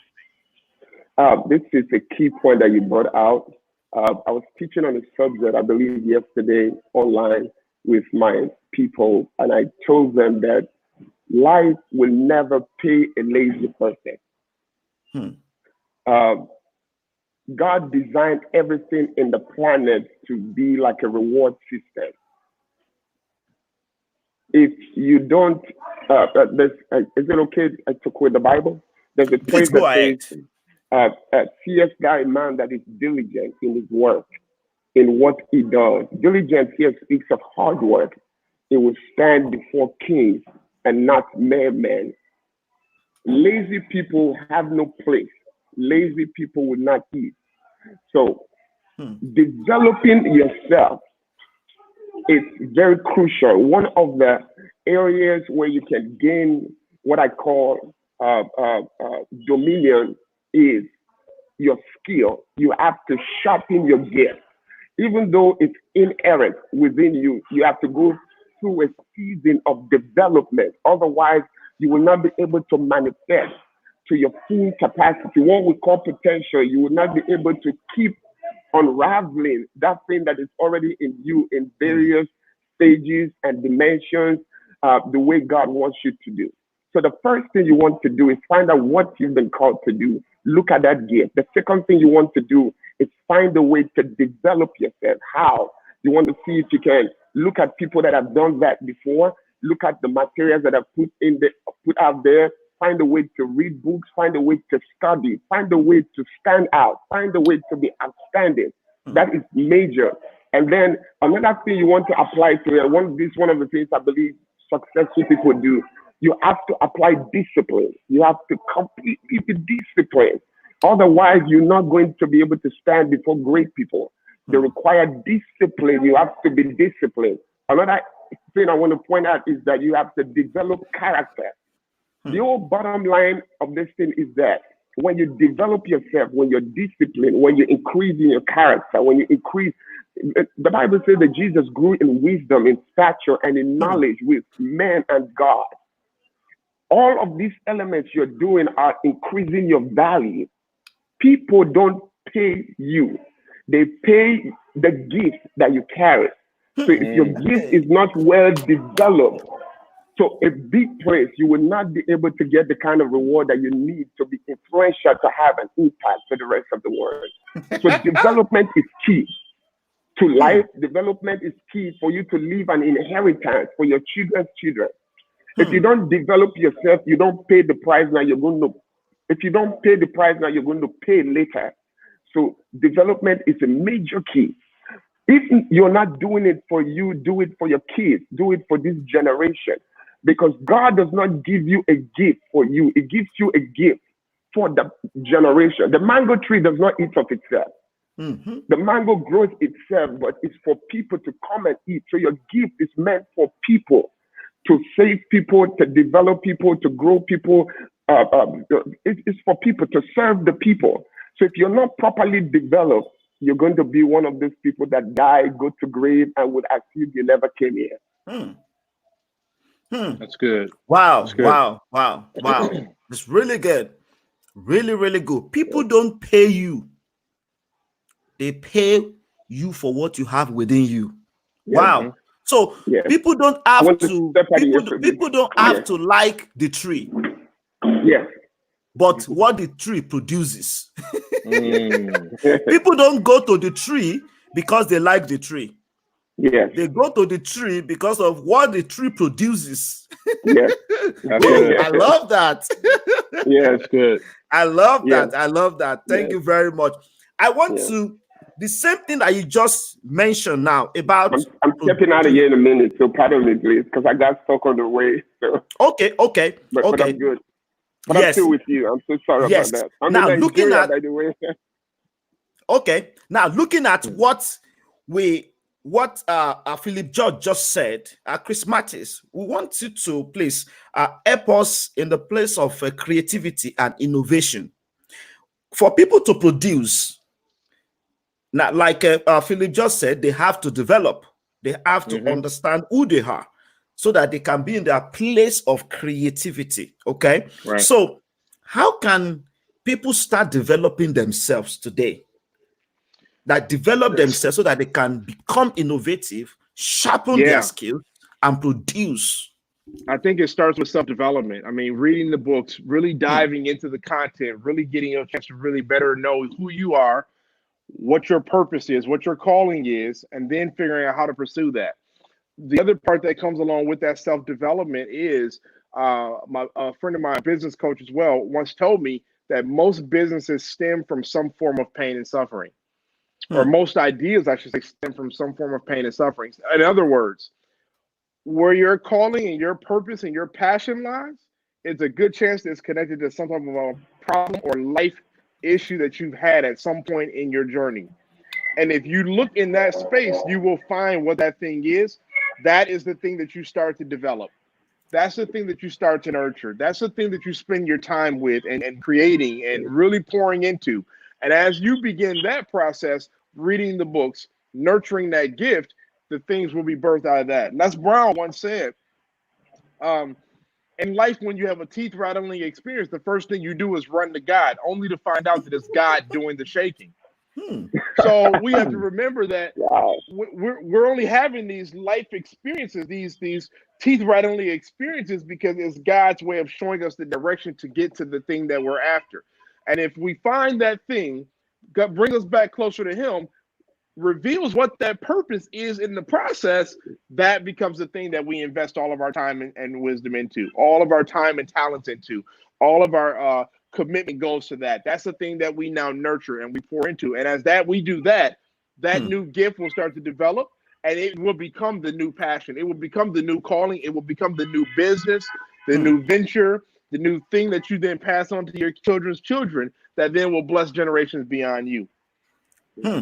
S3: This is a key point that you brought out. I was teaching on a subject, I believe, yesterday online with my people, and I told them that life will never pay a lazy person. God designed everything in the planet to be like a reward system. If you don't, is it okay to quote the Bible? There's a
S1: Please
S3: phrase
S1: go
S3: that
S1: ahead.
S3: says, "Seest thou a man that is diligent in his work, in what he does." Diligence here speaks of hard work. It will stand before kings and not mere men. Lazy people have no place. Lazy people will not eat. So developing yourself is very crucial. One of the areas where you can gain what I call dominion is your skill. You have to sharpen your gift. Even though it's inherent within you, you have to go through a season of development. Otherwise, you will not be able to manifest to your full capacity, what we call potential. You will not be able to keep unraveling that thing that is already in you in various stages and dimensions, the way God wants you to do. So the first thing you want to do is find out what you've been called to do. Look at that gift. The second thing you want to do is find a way to develop yourself. How? You want to see if you can look at people that have done that before. Look at the materials that are put out there. Find a way to read books. Find a way to study. Find a way to stand out. Find a way to be outstanding. That is major. And then another thing you want to apply to, and one of the things I believe successful people do, you have to apply discipline. You have to completely be disciplined. Otherwise, you're not going to be able to stand before great people. They require discipline. You have to be disciplined. Another thing I want to point out is that you have to develop character. The whole bottom line of this thing is that when you develop yourself, when you're disciplined, when you increase in your character, when you increase, the Bible says that Jesus grew in wisdom, in stature, and in knowledge with man and God. All of these elements you're doing are increasing your value. People don't pay you. They pay the gift that you carry. So if your gift is not well developed, so a big place, you will not be able to get the kind of reward that you need to be influential, to have an impact for the rest of the world. So development is key to life. Development is key for you to leave an inheritance for your children's children. If you don't develop yourself, you don't pay the price now, you're going to, if you don't pay the price now, you're going to pay later. So development is a major key. If you're not doing it for you, do it for your kids, do it for this generation. Because God does not give you a gift for you. It gives you a gift for the generation. The mango tree does not eat of itself. The mango grows itself, but it's for people to come and eat. So your gift is meant for people, to save people, to develop people, to grow people. It's for people, to serve the people. So if you're not properly developed, you're going to be one of those people that die, go to grave, and would assume you never came here.
S2: That's good.
S1: Wow,
S2: That's good.
S1: wow. It's really good. Really, really good. People don't pay you. They pay you for what you have within you. Wow. So people don't have to people don't have to like the tree.
S3: Yes.
S1: But what the tree produces. People don't go to the tree because they like the tree.
S3: Yes.
S1: They go to the tree because of what the tree produces.
S3: Yes.
S1: I love that.
S3: Yes, good.
S1: I love that. I love that. Thank you very much. I want to, the same thing that you just mentioned now about.
S3: I'm stepping out of here in a minute, so pardon me, please, because I got stuck on the way. So.
S1: Okay.
S3: But I'm good. But I'm still with you. I'm so sorry about that. I'm
S1: now
S3: in
S1: looking
S3: Nigeria,
S1: at,
S3: by the way.
S1: Okay. Now looking at what Philip George just said, Kris Mathis, we want you to please help us in the place of creativity and innovation. For people to produce, now, like Philip just said, they have to develop. They have to understand who they are so that they can be in their place of creativity. Okay.
S2: Right.
S1: So how can people start developing themselves today? That develop themselves so that they can become innovative, sharpen their skills, and produce.
S2: I think it starts with self-development. I mean, reading the books, really
S1: Hmm.
S2: diving into the content, really getting a chance to really better know who you are, what your purpose is, what your calling is, and then figuring out how to pursue that. The other part that comes along with that self-development is a friend of mine, business coach as well, once told me that most businesses stem from some form of pain and suffering, or
S1: Hmm.
S2: most ideas, I should say, stem from some form of pain and suffering. In other words, where your calling and your purpose and your passion lies, it's a good chance that it's connected to some type of a problem or life issue that you've had at some point in your journey. And if you look in that space, you will find what that thing is. That is the thing that you start to develop. That's the thing that you start to nurture. That's the thing that you spend your time with and creating and really pouring into. And as you begin that process, reading the books, nurturing that gift, the things will be birthed out of that. And that's Brown once said, um, in life, when you have a teeth rattling experience, the first thing you do is run to God, only to find out that it's God doing the shaking.
S1: Hmm.
S2: So we have to
S1: Hmm.
S2: remember that
S3: Wow.
S2: we're only having these life experiences, these teeth rattling experiences, because it's God's way of showing us the direction to get to the thing that we're after. And if we find that thing, God bring us back closer to Him, reveals what that purpose is in the process, that becomes the thing that we invest all of our time and wisdom into, all of our time and talents into, all of our commitment goes to that. That's the thing that we now nurture and we pour into. And as that we do that, that
S1: Hmm.
S2: new gift will start to develop, and it will become the new passion. It will become the new calling. It will become the new business, the
S1: Hmm.
S2: new venture, the new thing that you then pass on to your children's children that then will bless generations beyond you.
S1: Hmm.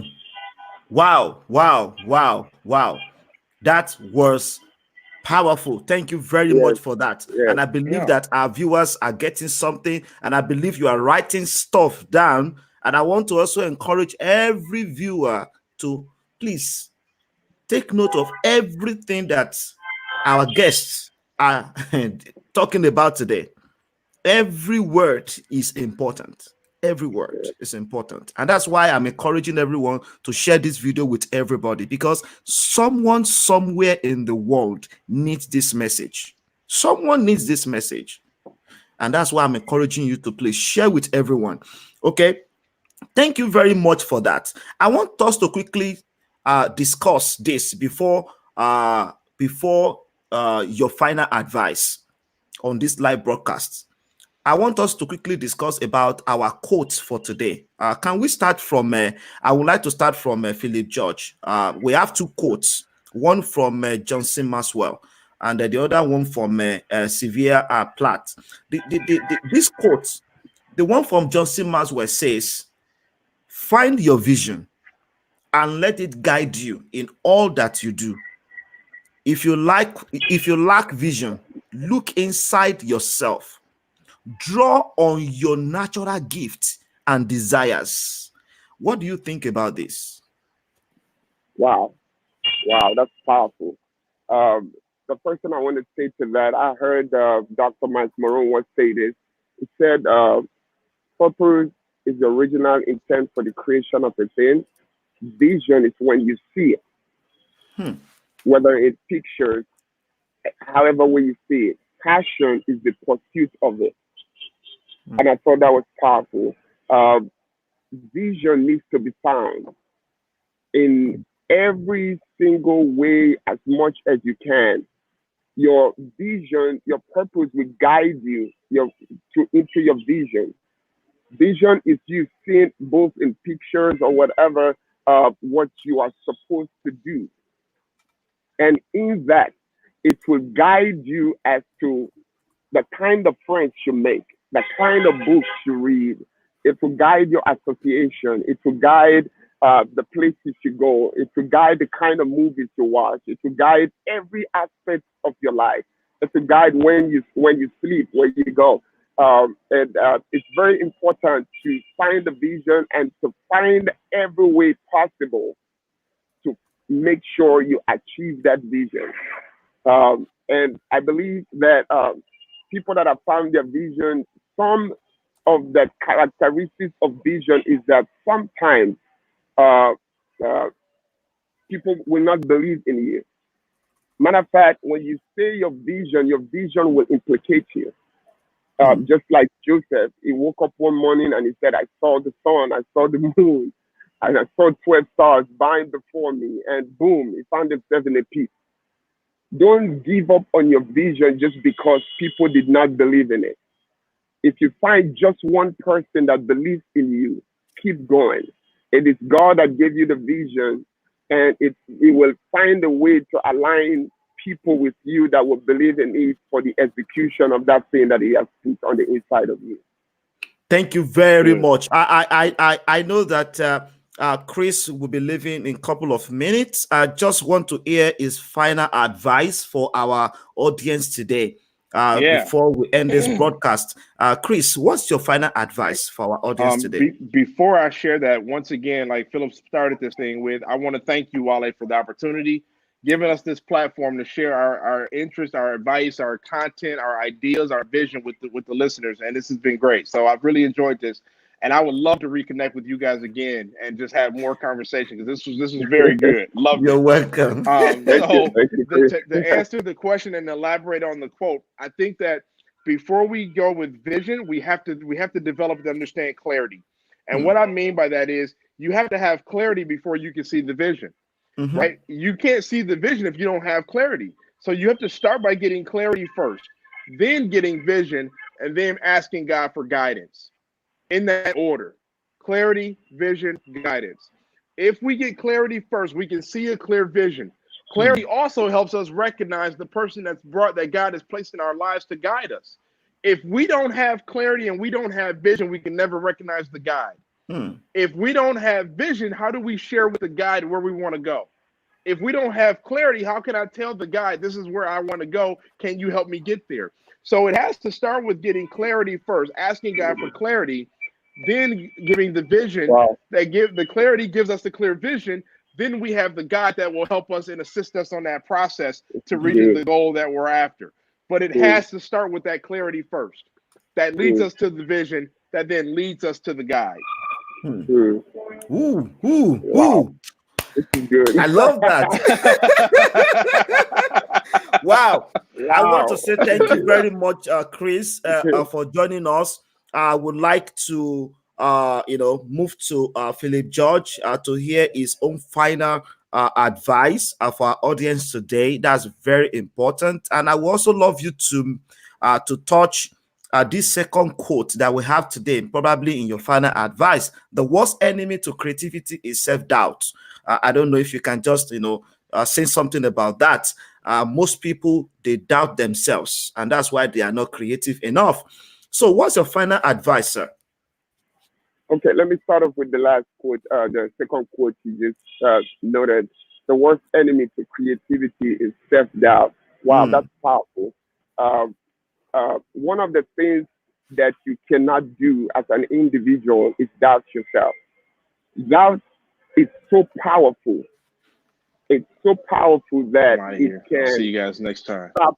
S1: Wow, wow, wow, wow. That was powerful. Thank you very
S3: Yes,
S1: much for that.
S3: yes.
S1: And I believe
S2: Yeah.
S1: that our viewers are getting something, and I believe you are writing stuff down. And I want to also encourage every viewer to please take note of everything that our guests are talking about today. Every word is important. Every word is important. And that's why I'm encouraging everyone to share this video with everybody, because someone somewhere in the world needs this message. Someone needs this message. And that's why I'm encouraging you to please share with everyone. Okay. Thank you very much for that. I want us to quickly discuss this before your final advice on this live broadcast. I want us to quickly discuss about our quotes for today. Can we start from? I would like to start from Philip George. We have two quotes, one from Johnson Maxwell, and the other one from Sylvia Plath. This quote, the one from Johnson Maxwell says, "Find your vision and let it guide you in all that you do. If you lack vision, look inside yourself. Draw on your natural gifts and desires." What do you think about this?
S3: Wow. Wow. That's powerful. Um, the first thing I want to say to that, I heard Dr. Mike Maroon once say this. He said, purpose is the original intent for the creation of a thing. Vision is when you see it,
S1: Hmm.
S3: whether it's pictures, however way you see it. Passion is the pursuit of it.
S1: Hmm.
S3: And I thought that was powerful. Um, Vision needs to be found in every single way as much as you can. Your vision, your purpose will guide you into your vision. Vision is you seeing both in pictures or whatever what you are supposed to do. And in that, it will guide you as to the kind of friends you make, the kind of books you read. It will guide your association. It will guide the places you go. It will guide the kind of movies you watch. It will guide every aspect of your life. It will guide when you sleep, where you go. And it's very important to find the vision and to find every way possible to make sure you achieve that vision. And I believe that people that have found their vision, some of the characteristics of vision is that sometimes uh, uh, people will not believe in you. Matter of fact, when you say your vision will implicate you. Just like Joseph, he woke up one morning and he said, I saw the sun, I saw the moon, and I saw 12 stars bowing before me, and boom, he found himself in a pit. Don't give up on your vision just because people did not believe in it. If you find just one person that believes in you, keep going. It is God that gave you the vision, and it will find a way to align people with you that will believe in it for the execution of that thing that He has put on the inside of you.
S1: Thank you very much. I know that Kris will be leaving in a couple of minutes. I just want to hear his final advice for our audience today before we end this broadcast. Kris, what's your final advice for our audience today?
S2: Before I share that, once again, like Philip started this thing with, I want to thank you, Wale, for the opportunity, giving us this platform to share our interests, our advice, our content, our ideas, our vision with the listeners. And this has been great. So I've really enjoyed this. And I would love to reconnect with you guys again and just have more conversation, because this was very good. Love
S1: You're welcome.
S2: To answer the question and elaborate on the quote, I think that before we go with vision, we have to develop and understand clarity. And what I mean by that is you have to have clarity before you can see the vision. Right? You can't see the vision if you don't have clarity. So you have to start by getting clarity first, then getting vision, and then asking God for guidance. In that order: clarity, vision, guidance. If we get clarity first, we can see a clear vision. Clarity also helps us recognize the person that God has placed in our lives to guide us. If we don't have clarity and we don't have vision, we can never recognize the guide. If we don't have vision, how do we share with the guide where we want to go? If we don't have clarity, how can I tell the guide, this is where I want to go? Can you help me get there? So it has to start with getting clarity first, asking God for clarity, then giving the vision. The clarity gives us the clear vision. Then we have the guide that will help us and assist us on that process to reaching the goal that we're after. But it has to start with that clarity first. That leads us to the vision, that then leads us to the guide.
S1: Wow.
S3: This is good.
S1: I love that. Wow. I want to say thank you very much, Kris, for joining us. I would like to move to Philip George to hear his own final advice for our audience today. That's very important. And I would also love you to touch this second quote that we have today, probably in your final advice. The worst enemy to creativity is self-doubt. I don't know if you can just say something about that. Most people, they doubt themselves, and that's why they are not creative enough. So what's your final advice, sir?
S3: Okay, let me start off with the last quote, the second quote you just noted. The worst enemy to creativity is self-doubt. Wow, that's powerful. One of the things that you cannot do as an individual is doubt yourself. Doubt is so powerful. It's so powerful that it can.
S2: See you guys next time.
S3: Stop.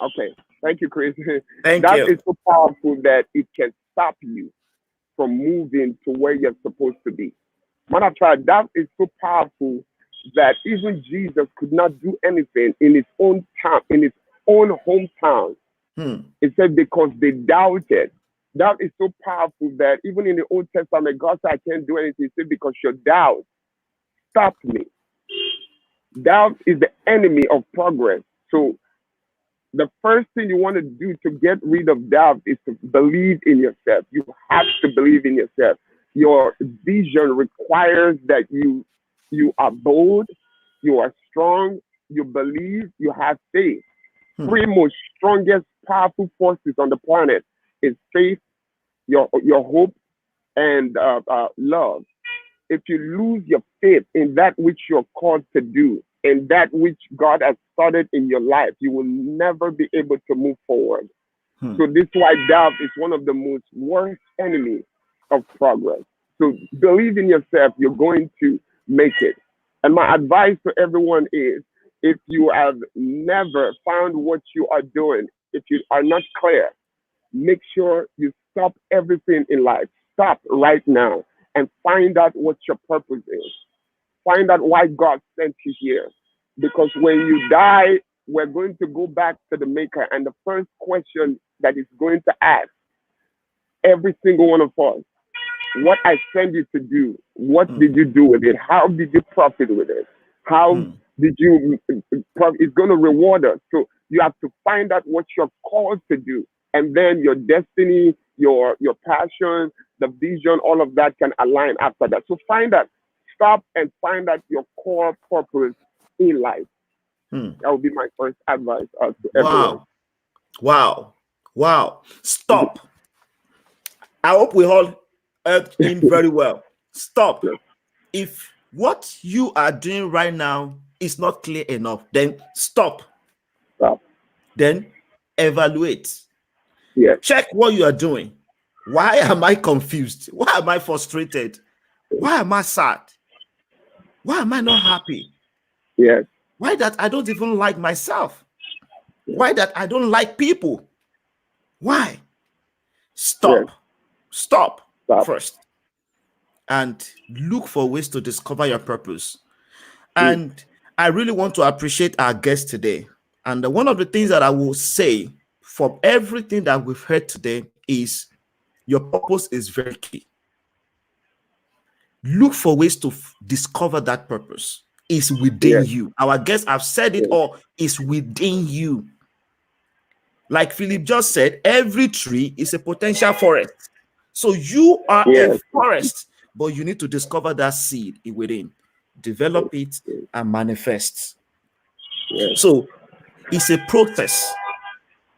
S3: Okay, thank you, Kris.
S1: Thank
S3: Doubt
S1: you.
S3: is so powerful that it can stop you from moving to where you're supposed to be. Matter of fact, doubt is so powerful that even Jesus could not do anything in his own town, in his own hometown. It said because they doubted. Doubt is so powerful that even in the Old Testament, God said, I can't do anything. He said, because your doubt stopped me. Doubt is the enemy of progress. So the first thing you want to do to get rid of doubt is to believe in yourself. You have to believe in yourself. Your vision requires that you are bold, you are strong, you believe, you have faith. Three most strongest, powerful forces on the planet is faith, your hope, and love. If you lose your faith in that which you're called to do, and that which God has started in your life, you will never be able to move forward. So this is why doubt is one of the most worst enemies of progress. So believe in yourself, you're going to make it. And my advice to everyone is, if you have never found what you are doing, if you are not clear, make sure you stop everything in life. Stop right now and find out what your purpose is. Find out why God sent you here. Because when you die, we're going to go back to the maker, and the first question that is going to ask every single one of us, what I send you to do, what did you do with it? How did you profit with it? How did you, it's going to reward us. So you have to find out what you're called to do. And then your destiny, your passion, the vision, all of that can align after that. So find that, stop and find out your core purpose in life. That would be my first advice to everyone.
S1: Wow. Stop. I hope we all heard him very well. Stop.
S3: Yes.
S1: If what you are doing right now is not clear enough, then stop. Then evaluate.
S3: Yes.
S1: Check what you are doing. Why am I confused? Why am I frustrated? Why am I sad? Why am I not happy?
S3: Yes.
S1: Why that I don't even like myself? Why that I don't like people? Why? Stop.
S3: Yes.
S1: Stop first. And look for ways to discover your purpose. And I really want to appreciate our guest today. And one of the things that I will say from everything that we've heard today is your purpose is very key. Look for ways to discover that purpose. It's within you. Our guests have said it all. It's within you. Like Philip just said, every tree is a potential forest. So you are a forest, but you need to discover that seed within, develop it, and manifest. So it's a process.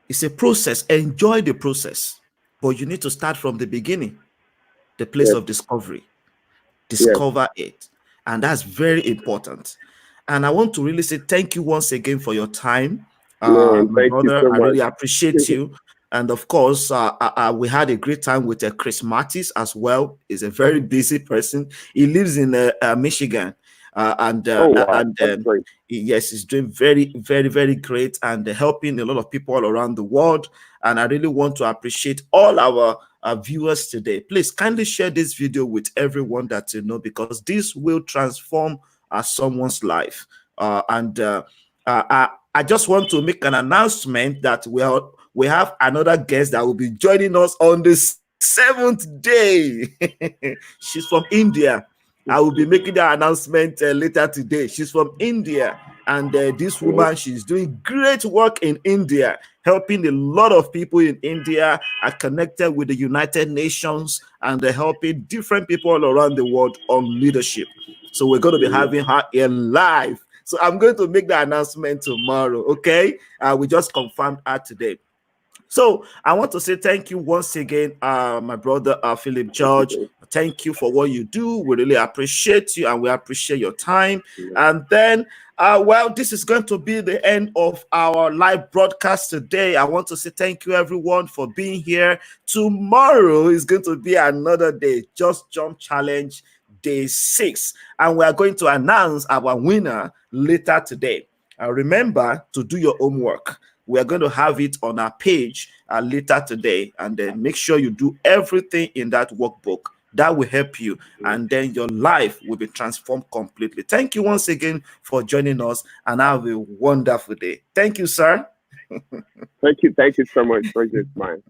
S1: It's a process. Enjoy the process, but you need to start from the beginning, the place of discovery. Discover it, and that's very important. And I want to really say thank you once again for your time, my brother. I really appreciate you. And of course, we had a great time with Kris Mathis as well. He's a very busy person. He lives in Michigan, yes, he's doing very, very, very great and helping a lot of people all around the world. And I really want to appreciate all our viewers today. Please kindly share this video with everyone that you know, because this will transform someone's life. I just want to make an announcement that we have another guest that will be joining us on the 7th day. She's from India. I will be making the announcement later today. She's from India, and this woman, she's doing great work in India, helping a lot of people in India, are connected with the United Nations, and helping different people all around the world on leadership. So we're going to be having her here live. So I'm going to make the announcement tomorrow, okay? We just confirmed her today. So I want to say thank you once again, my brother Philip George. Thank you for what you do. We really appreciate you, and we appreciate your time. And then, well, this is going to be the end of our live broadcast today. I want to say thank you, everyone, for being here. Tomorrow is going to be another day, Just Jump Challenge Day 6. And we are going to announce our winner later today. Remember to do your homework. We are going to have it on our page later today, and then make sure you do everything in that workbook. That will help you, and then your life will be transformed completely. Thank you once again for joining us, and have a wonderful day. Thank you, sir.
S3: Thank you so much for this, man.